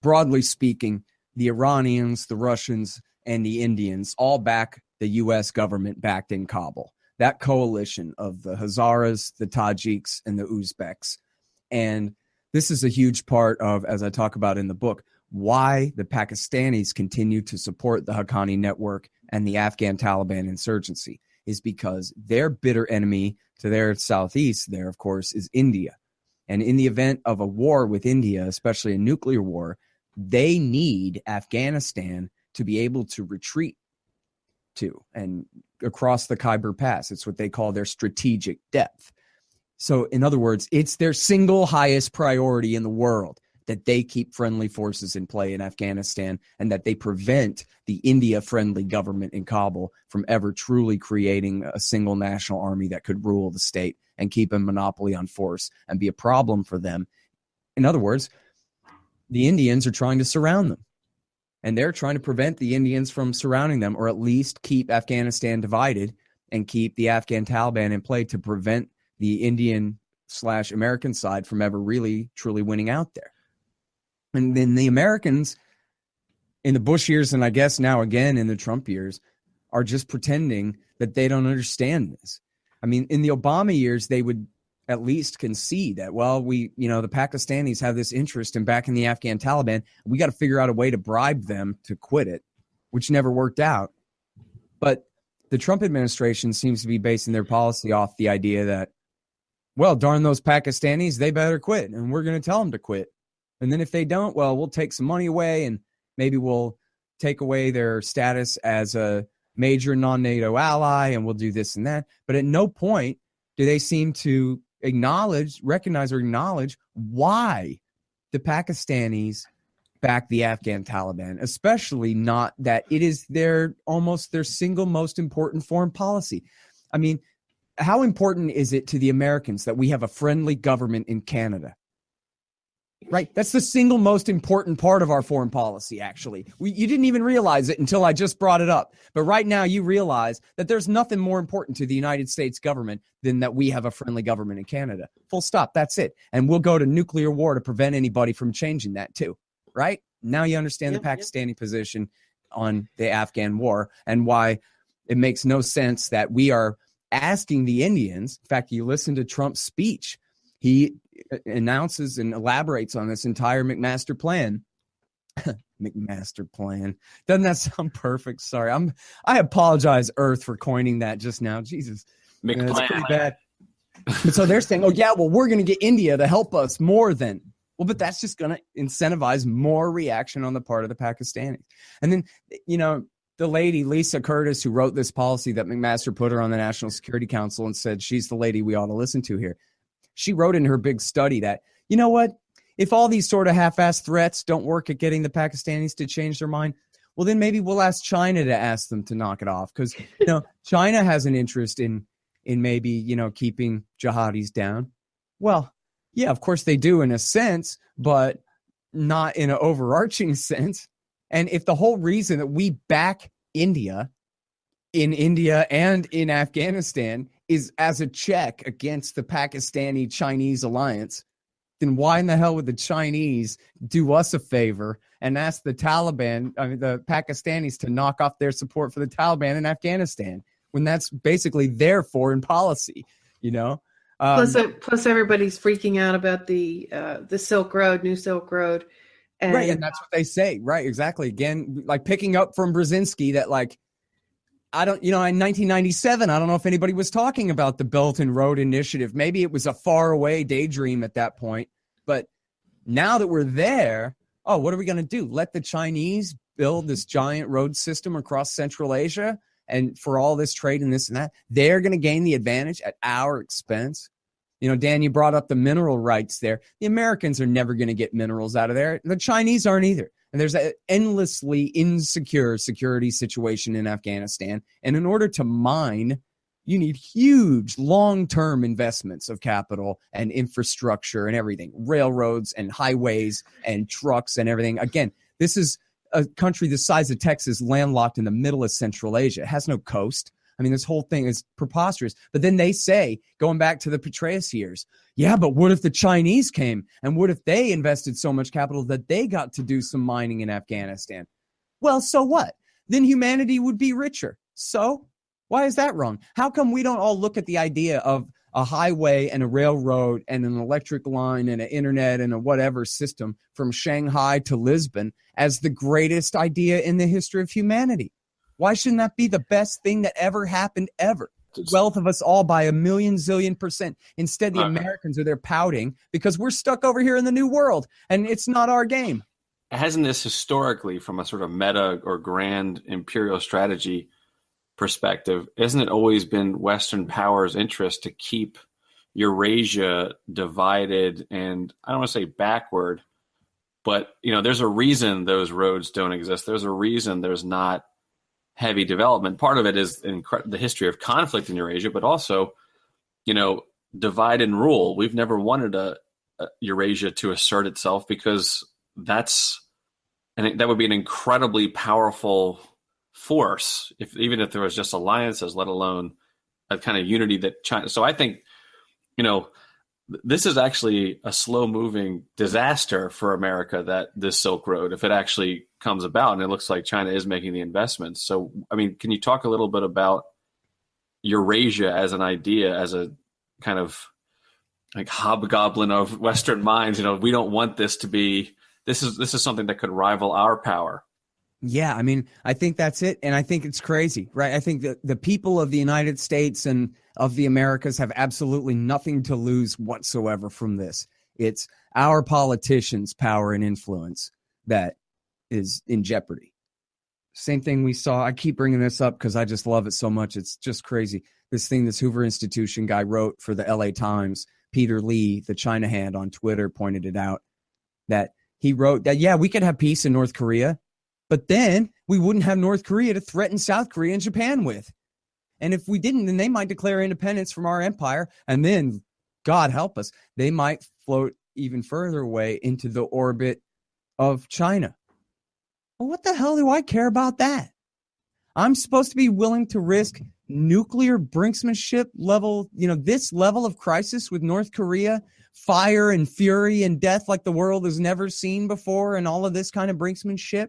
broadly speaking, the Iranians, the Russians, and the Indians all back the U.S. government backed in Kabul. That coalition of the Hazaras, the Tajiks, and the Uzbeks. And this is a huge part of, as I talk about in the book, why the Pakistanis continue to support the Haqqani network and the Afghan Taliban insurgency is because their bitter enemy to their southeast there, of course, is India. And in the event of a war with India, especially a nuclear war, they need Afghanistan to be able to retreat to and across the Khyber Pass. It's what they call their strategic depth. So in other words, it's their single highest priority in the world that they keep friendly forces in play in Afghanistan and that they prevent the India-friendly government in Kabul from ever truly creating a single national army that could rule the state and keep a monopoly on force and be a problem for them. In other words, the Indians are trying to surround them, and they're trying to prevent the Indians from surrounding them, or at least keep Afghanistan divided and keep the Afghan Taliban in play to prevent the Indian/American side from ever really, truly winning out there. And then the Americans in the Bush years, and I guess now again in the Trump years, are just pretending that they don't understand this. I mean, in the Obama years, they would at least concede that, well, the Pakistanis have this interest in backing the Afghan Taliban. We got to figure out a way to bribe them to quit it, which never worked out. But the Trump administration seems to be basing their policy off the idea that, well, darn those Pakistanis, they better quit, and we're going to tell them to quit. And then if they don't, well, we'll take some money away, and maybe we'll take away their status as a major non-NATO ally, and we'll do this and that. But at no point do they seem to recognize or acknowledge why the Pakistanis back the Afghan Taliban, especially not that it is their single most important foreign policy. I mean, how important is it to the Americans that we have a friendly government in Canada? Right? That's the single most important part of our foreign policy, actually. You didn't even realize it until I just brought it up. But right now you realize that there's nothing more important to the United States government than that we have a friendly government in Canada. Full stop. That's it. And we'll go to nuclear war to prevent anybody from changing that too. Right? Now you understand the Pakistani position on the Afghan war and why it makes no sense that we are asking the Indians. In fact, you listen to Trump's speech. He announces and elaborates on this entire McMaster plan. McMaster plan. Doesn't that sound perfect? Sorry. I apologize, Earth, for coining that just now. Jesus. McPlan. It's pretty bad. So they're saying, oh, yeah, well, we're going to get India to help us more than. Well, but that's just going to incentivize more reaction on the part of the Pakistanis. And then, the lady, Lisa Curtis, who wrote this policy that McMaster put her on the National Security Council and said she's the lady we ought to listen to here. She wrote in her big study that, you know what, if all these sort of half-assed threats don't work at getting the Pakistanis to change their mind, well, then maybe we'll ask China to ask them to knock it off. Because, China has an interest in maybe, keeping jihadis down. Well, yeah, of course they do in a sense, but not in an overarching sense. And if the whole reason that we back India and in Afghanistan is as a check against the Pakistani-Chinese alliance, then why in the hell would the Chinese do us a favor and ask the the Pakistanis to knock off their support for the Taliban in Afghanistan when that's basically their foreign policy, Plus everybody's freaking out about the Silk Road, New Silk Road. Right, and that's what they say. Right, exactly. Again, like picking up from Brzezinski that in 1997, I don't know if anybody was talking about the Belt and Road Initiative. Maybe it was a faraway daydream at that point. But now that we're there, what are we going to do? Let the Chinese build this giant road system across Central Asia? And for all this trade and this and that, they're going to gain the advantage at our expense. Dan, you brought up the mineral rights there. The Americans are never going to get minerals out of there. The Chinese aren't either. And there's an endlessly insecure security situation in Afghanistan. And in order to mine, you need huge long-term investments of capital and infrastructure and everything, railroads and highways and trucks and everything. Again, this is a country the size of Texas, landlocked in the middle of Central Asia. It has no coast. I mean, this whole thing is preposterous. But then they say, going back to the Petraeus years, yeah, but what if the Chinese came? And what if they invested so much capital that they got to do some mining in Afghanistan? Well, so what? Then humanity would be richer. So why is that wrong? How come we don't all look at the idea of a highway and a railroad and an electric line and an internet and a whatever system from Shanghai to Lisbon as the greatest idea in the history of humanity? Why shouldn't that be the best thing that ever happened ever? Wealth of us all by 1,000,000,000%. Instead, the Americans are there pouting because we're stuck over here in the new world and it's not our game. Hasn't this historically, from a sort of meta or grand imperial strategy perspective, hasn't it always been Western powers' interest to keep Eurasia divided and, I don't want to say backward, But, there's a reason those roads don't exist. There's a reason there's not heavy development. Part of it is the history of conflict in Eurasia, but also, divide and rule. We've never wanted Eurasia to assert itself because that would be an incredibly powerful force, even if there was just alliances, let alone a kind of unity that China. So I think, this is actually a slow-moving disaster for America, that this Silk Road, if it actually comes about, and it looks like China is making the investments. So, can you talk a little bit about Eurasia as an idea, as a kind of like hobgoblin of Western minds? We don't want this to be. This is something that could rival our power. Yeah, I think that's it. And I think it's crazy, right? I think that the people of the United States and of the Americas have absolutely nothing to lose whatsoever from this. It's our politicians' power and influence that is in jeopardy. Same thing we saw. I keep bringing this up because I just love it so much. It's just crazy. This Hoover Institution guy wrote for the LA Times, Peter Lee, the China hand on Twitter, pointed it out, that he wrote that, yeah, we could have peace in North Korea, but then we wouldn't have North Korea to threaten South Korea and Japan with. And if we didn't, then they might declare independence from our empire. And then, God help us, they might float even further away into the orbit of China. Well, what the hell do I care about that? I'm supposed to be willing to risk nuclear brinksmanship level, this level of crisis with North Korea, fire and fury and death like the world has never seen before, and all of this kind of brinksmanship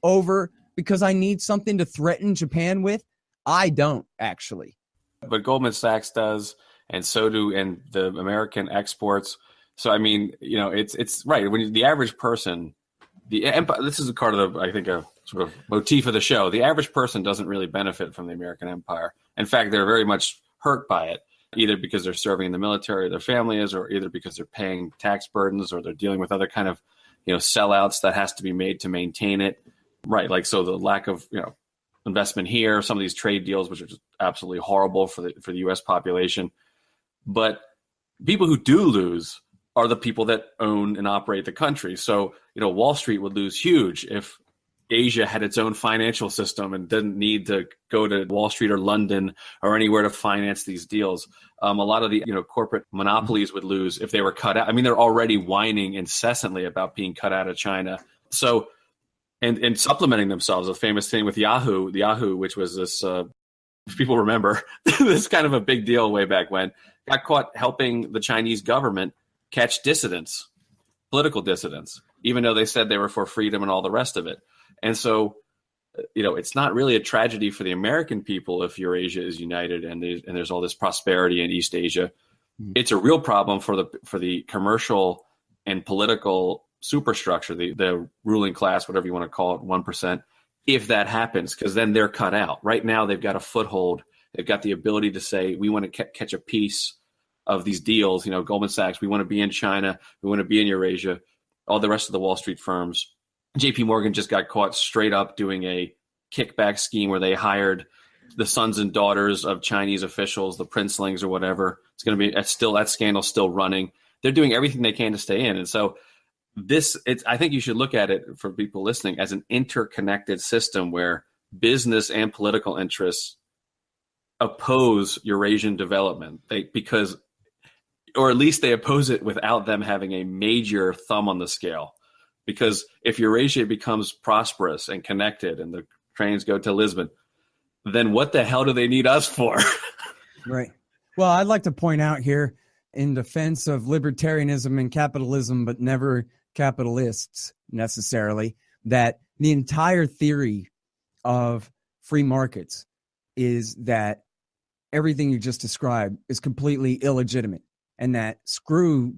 over because I need something to threaten Japan with? I don't, actually. But Goldman Sachs does, and so do and the American exports. So, it's right. When the average person, this is a part of I think, a sort of motif of the show. The average person doesn't really benefit from the American empire. In fact, they're very much hurt by it, either because they're serving in the military, or their family is, or either because they're paying tax burdens, or they're dealing with other kind of, sellouts that has to be made to maintain it. Right. Like, so the lack of, investment here, some of these trade deals, which are just absolutely horrible for the U.S. population. But people who do lose are the people that own and operate the country. So, Wall Street would lose huge if Asia had its own financial system and didn't need to go to Wall Street or London or anywhere to finance these deals. A lot of the, corporate monopolies would lose if they were cut out. They're already whining incessantly about being cut out of China. So, and supplementing themselves, a famous thing with Yahoo, which was this, if people remember, this kind of a big deal way back when, got caught helping the Chinese government catch dissidents, political dissidents, even though they said they were for freedom and all the rest of it. And so, it's not really a tragedy for the American people if Eurasia is united and there's all this prosperity in East Asia. It's a real problem for the commercial and political superstructure, the ruling class, whatever you want to call it, 1%, if that happens, because then they're cut out. Right now, they've got a foothold. They've got the ability to say, we want to catch a piece of these deals. Goldman Sachs, we want to be in China. We want to be in Eurasia. All the rest of the Wall Street firms. JP Morgan just got caught straight up doing a kickback scheme where they hired the sons and daughters of Chinese officials, the princelings or whatever. It's going to be that scandal's still running. They're doing everything they can to stay in. And so I think you should look at it, for people listening, as an interconnected system where business and political interests oppose Eurasian development. Or at least they oppose it without them having a major thumb on the scale. Because if Eurasia becomes prosperous and connected and the trains go to Lisbon, then what the hell do they need us for? Right. Well, I'd like to point out here, in defense of libertarianism and capitalism, but never capitalists necessarily, that the entire theory of free markets is that everything you just described is completely illegitimate, and that screw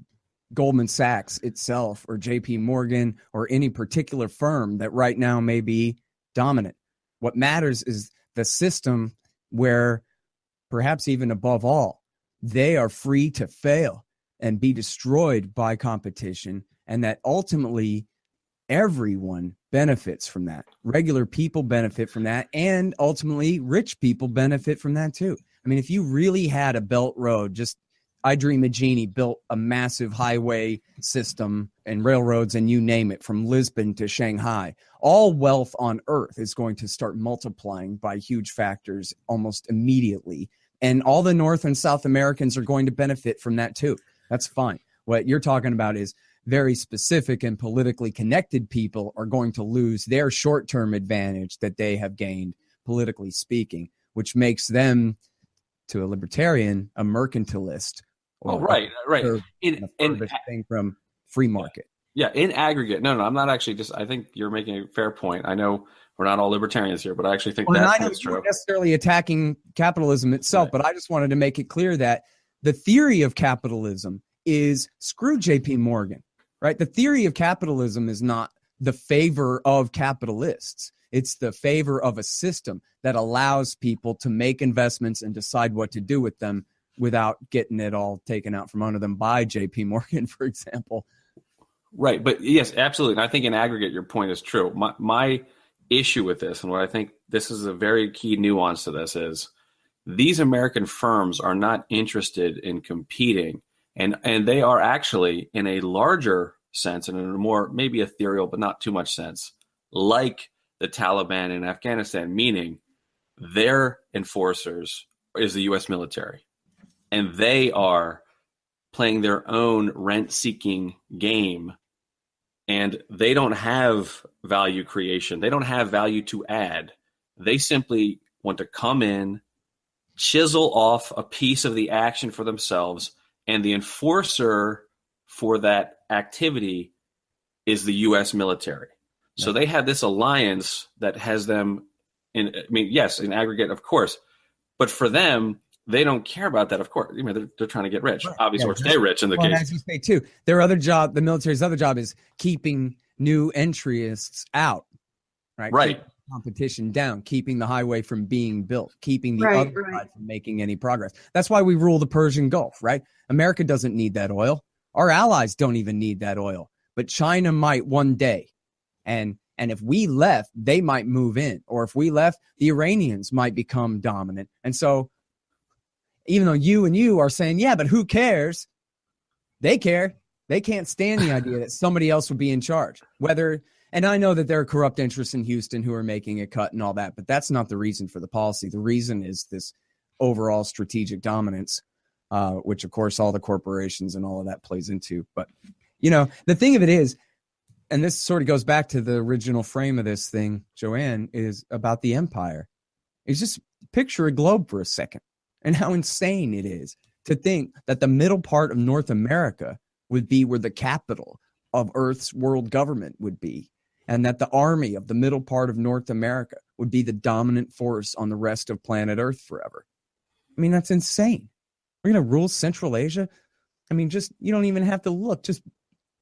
Goldman Sachs itself or JP Morgan or any particular firm that right now may be dominant. What matters is the system where, perhaps even above all, they are free to fail and be destroyed by competition, and that ultimately everyone benefits from that. Regular people benefit from that, and ultimately rich people benefit from that too. If you really had a belt road, just I Dream a Genie built a massive highway system and railroads and you name it, from Lisbon to Shanghai. All wealth on earth is going to start multiplying by huge factors almost immediately. And all the North and South Americans are going to benefit from that too. That's fine. What you're talking about is very specific, and politically connected people are going to lose their short-term advantage that they have gained, politically speaking, which makes them, to a libertarian, a mercantilist. Right. In thing from free market. Yeah, in aggregate. No, I'm not actually I think you're making a fair point. I know we're not all libertarians here, but I actually think that's true. Not necessarily attacking capitalism itself, but I just wanted to make it clear that the theory of capitalism is screw JP Morgan, right? The theory of capitalism is not the favor of capitalists. It's the favor of a system that allows people to make investments and decide what to do with them without getting it all taken out from under them by JP Morgan, for example. Right. But yes, absolutely. And I think in aggregate, your point is true. My issue with this, and what I think this is a very key nuance to this, is these American firms are not interested in competing. And they are actually, in a larger sense, and in a more maybe ethereal, but not too much sense, like the Taliban in Afghanistan, meaning their enforcers is the U.S. military. And they are playing their own rent-seeking game. And they don't have value creation. They don't have value to add. They simply want to come in, chisel off a piece of the action for themselves, and the enforcer for that activity is the U.S. military. So they have this alliance that has them in aggregate, of course. But for them, they don't care about that, of course. They're trying to get rich, obviously, or stay rich in the case. As you say, too, the military's other job is keeping new entryists out, right? Right. Keeping competition down, keeping the highway from being built, keeping the other side from making any progress. That's why we rule the Persian Gulf, right? America doesn't need that oil. Our allies don't even need that oil, but China might one day. And if we left, they might move in, or if we left, the Iranians might become dominant. And so, even though you are saying, yeah, but who cares? They care. They can't stand the idea that somebody else would be in charge. And I know that there are corrupt interests in Houston who are making a cut and all that, but that's not the reason for the policy. The reason is this overall strategic dominance, which, of course, all the corporations and all of that plays into. But, the thing of it is, and this sort of goes back to the original frame of this thing, Joanne, is about the empire. Is just picture a globe for a second and how insane it is to think that the middle part of North America would be where the capital of Earth's world government would be, and that the army of the middle part of North America would be the dominant force on the rest of planet Earth forever. I mean, that's insane. We're going to rule Central Asia? I mean, you don't even have to look. Just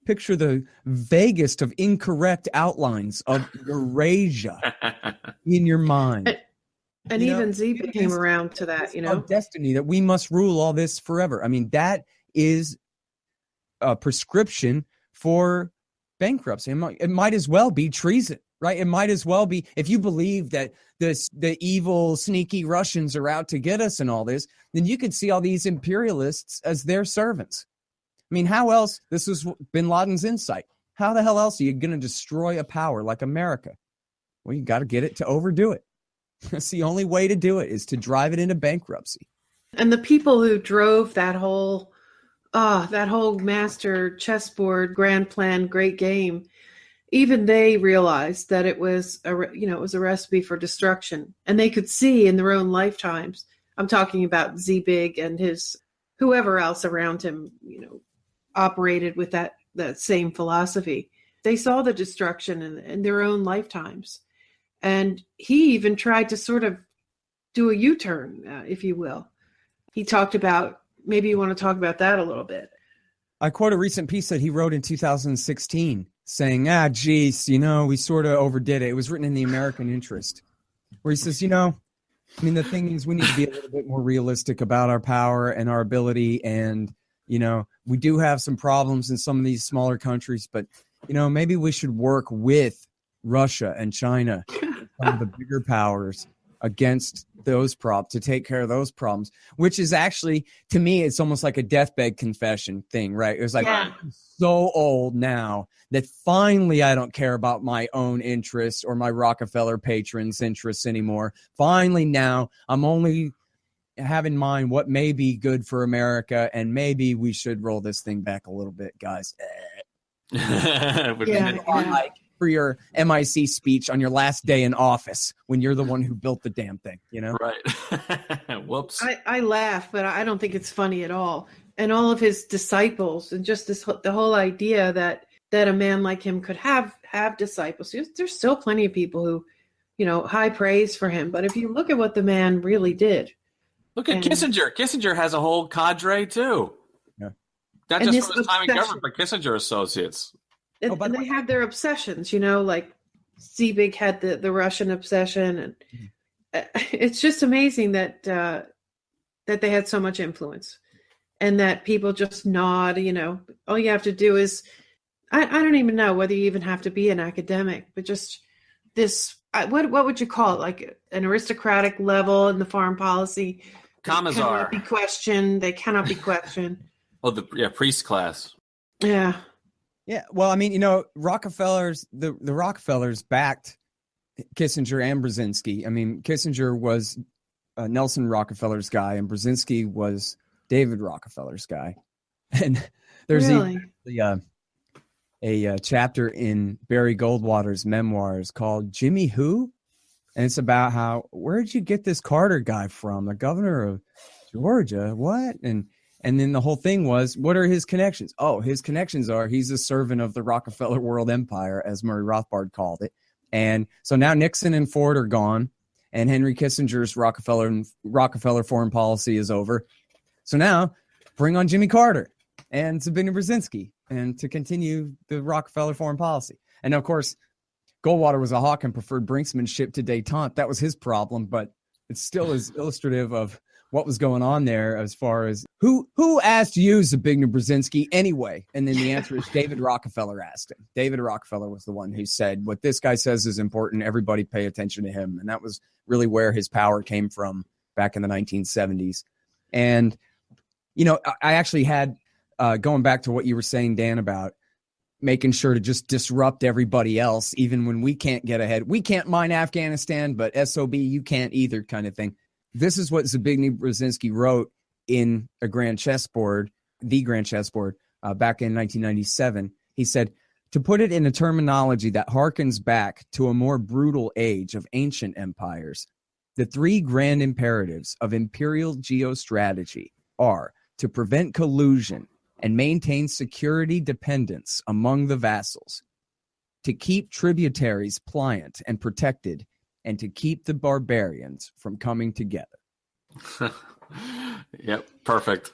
picture the vaguest of incorrect outlines of Eurasia in your mind. And even Ziba came around to that, destiny, that we must rule all this forever. I mean, that is a prescription for bankruptcy. It might as well be treason, right? It might as well be, if you believe that the evil, sneaky Russians are out to get us and all this, then you could see all these imperialists as their servants. I mean, how else? This is bin Laden's insight. How the hell else are you going to destroy a power like America? Well, you got to get it to overdo it. That's the only way to do it, is to drive it into bankruptcy. And the people who drove that whole master chessboard, grand plan, great game, even they realized that it was a recipe for destruction, and they could see in their own lifetimes. I'm talking about Zebig and his whoever else around him, operated with that same philosophy. They saw the destruction in their own lifetimes. And he even tried to sort of do a U-turn, if you will. He talked about, maybe you want to talk about that a little bit. I quote a recent piece that he wrote in 2016 saying, we sort of overdid it. It was written in the American interest, where he says, the thing is, we need to be a little bit more realistic about our power and our ability. And, we do have some problems in some of these smaller countries, but, maybe we should work with Russia and China, some of the bigger powers, against those problems, to take care of those problems, which is actually, to me, it's almost like a deathbed confession thing, right? It was like, I'm so old now that finally I don't care about my own interests or my Rockefeller patrons' interests anymore. Finally now I'm only have in mind what may be good for America, and maybe we should roll this thing back a little bit, guys. Like for your MIC speech on your last day in office when you're the one who built the damn thing, you know? Right. Whoops. I laugh, but I don't think it's funny at all. And all of his disciples, and just the whole idea that a man like him could have disciples. There's still plenty of people who, high praise for him. But if you look at what the man really did. Look at Kissinger. Kissinger has a whole cadre too. Yeah. Not just for the time in government, but Kissinger associates. And they have their obsessions, like Seebig had the Russian obsession. And it's just amazing that they had so much influence, and that people just nod, all you have to do is, I don't even know whether you even have to be an academic, but just this, what would you call it? Like an aristocratic level in the foreign policy. Commissar. They cannot be questioned. Priest class. Yeah. Yeah. Well, I mean, the Rockefellers backed Kissinger and Brzezinski. I mean, Kissinger was Nelson Rockefeller's guy, and Brzezinski was David Rockefeller's guy. And there's a chapter in Barry Goldwater's memoirs called Jimmy Who? And it's about where'd you get this Carter guy from? The governor of Georgia? What? And then the whole thing was, what are his connections? Oh, his connections are he's a servant of the Rockefeller World Empire, as Murray Rothbard called it. And so now Nixon and Ford are gone, and Henry Kissinger's Rockefeller foreign policy is over. So now bring on Jimmy Carter and Zbigniew Brzezinski, and to continue the Rockefeller foreign policy. And of course, Goldwater was a hawk and preferred brinksmanship to détente. That was his problem, but it still is illustrative of what was going on there as far as who asked you, Zbigniew Brzezinski, anyway? And then the answer is David Rockefeller asked him. David Rockefeller was the one who said, what this guy says is important. Everybody pay attention to him. And that was really where his power came from back in the 1970s. And, I actually had, going back to what you were saying, Dan, about making sure to just disrupt everybody else, even when we can't get ahead. We can't mine Afghanistan, but SOB, you can't either, kind of thing. This is what Zbigniew Brzezinski wrote in The Grand Chessboard, back in 1997. He said, to put it in a terminology that harkens back to a more brutal age of ancient empires, the three grand imperatives of imperial geostrategy are to prevent collusion and maintain security dependence among the vassals, to keep tributaries pliant and protected, and to keep the barbarians from coming together. Yep, perfect.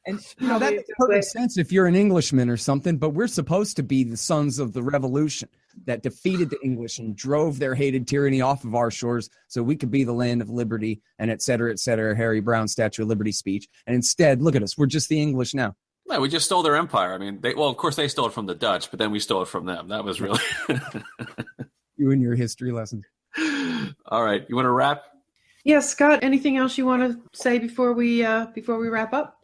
And that makes perfect sense if you're an Englishman or something, but we're supposed to be the sons of the revolution that defeated the English and drove their hated tyranny off of our shores so we could be the land of liberty, and et cetera, Harry Brown Statue of Liberty speech. And instead, look at us. We're just the English now. No, we just stole their empire. I mean, of course they stole it from the Dutch, but then we stole it from them. That was really you and your history lessons. All right, you want to wrap? Yeah, Scott. Anything else you want to say before we wrap up?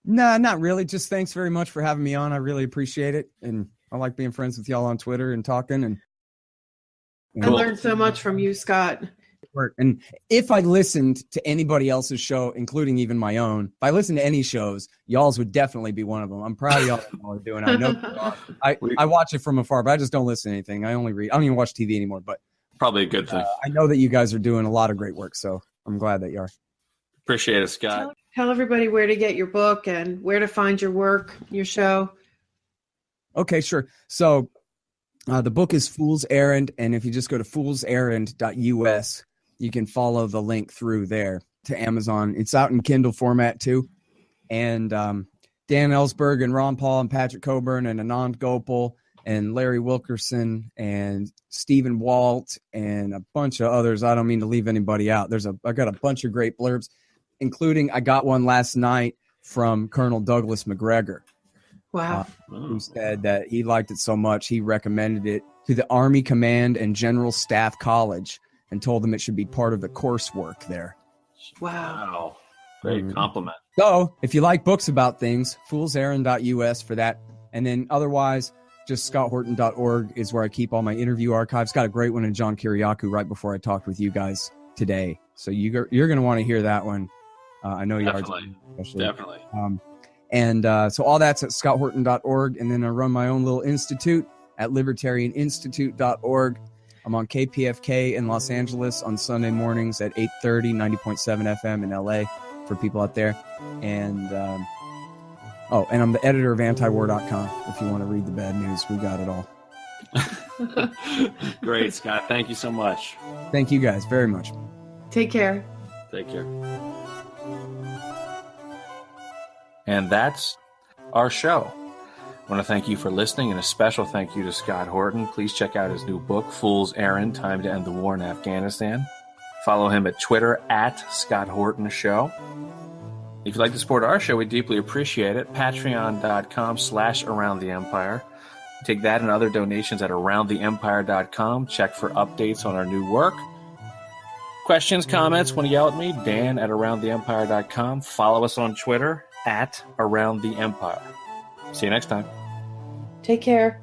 No, not really. Just thanks very much for having me on. I really appreciate it, and I like being friends with y'all on Twitter and talking. And I learned so much from you, Scott. And if I listened to anybody else's show, including even my own, if I listened to any shows, y'all's would definitely be one of them. I'm proud of y'all are doing. I know I watch it from afar, but I just don't listen to anything. I only read. I don't even watch TV anymore. But probably a good thing. I know that you guys are doing a lot of great work, so I'm glad that you are. Appreciate it, Scott. Tell everybody where to get your book and where to find your work, your show. Okay, sure. So the book is Fool's Errand, and if you just go to foolserrand.us, you can follow the link through there to Amazon. It's out in Kindle format too. And Dan Ellsberg and Ron Paul and Patrick Coburn and Anand Gopal and Larry Wilkerson and Stephen Walt and a bunch of others. I don't mean to leave anybody out. I got a bunch of great blurbs, including I got one last night from Colonel Douglas McGregor. Wow. Who said that he liked it so much he recommended it to the Army Command and General Staff College. and told them it should be part of the coursework there. Wow. Great compliment. So if you like books about things, foolserrand.us for that. And then otherwise, just scotthorton.org is where I keep all my interview archives. Got a great one in John Kiriakou right before I talked with you guys today. So you're going to want to hear that one. I know you are. Definitely. So all that's at scotthorton.org. And then I run my own little institute at libertarianinstitute.org. I'm on KPFK in Los Angeles on Sunday mornings at 8:30, 90.7 FM in LA for people out there. And and I'm the editor of Antiwar.com. If you want to read the bad news, we got it all. Great, Scott. Thank you so much. Thank you guys very much. Take care. Take care. And that's our show. I want to thank you for listening, and a special thank you to Scott Horton. Please check out his new book, Fool's Errand, Time to End the War in Afghanistan. Follow him at Twitter at Scott Horton Show. If you'd like to support our show, we deeply appreciate it. Patreon.com/Around the Empire. Take that and other donations at AroundTheEmpire.com. Check for updates on our new work. Questions, comments, want to yell at me? Dan at AroundTheEmpire.com. Follow us on Twitter at Around the Empire. See you next time. Take care.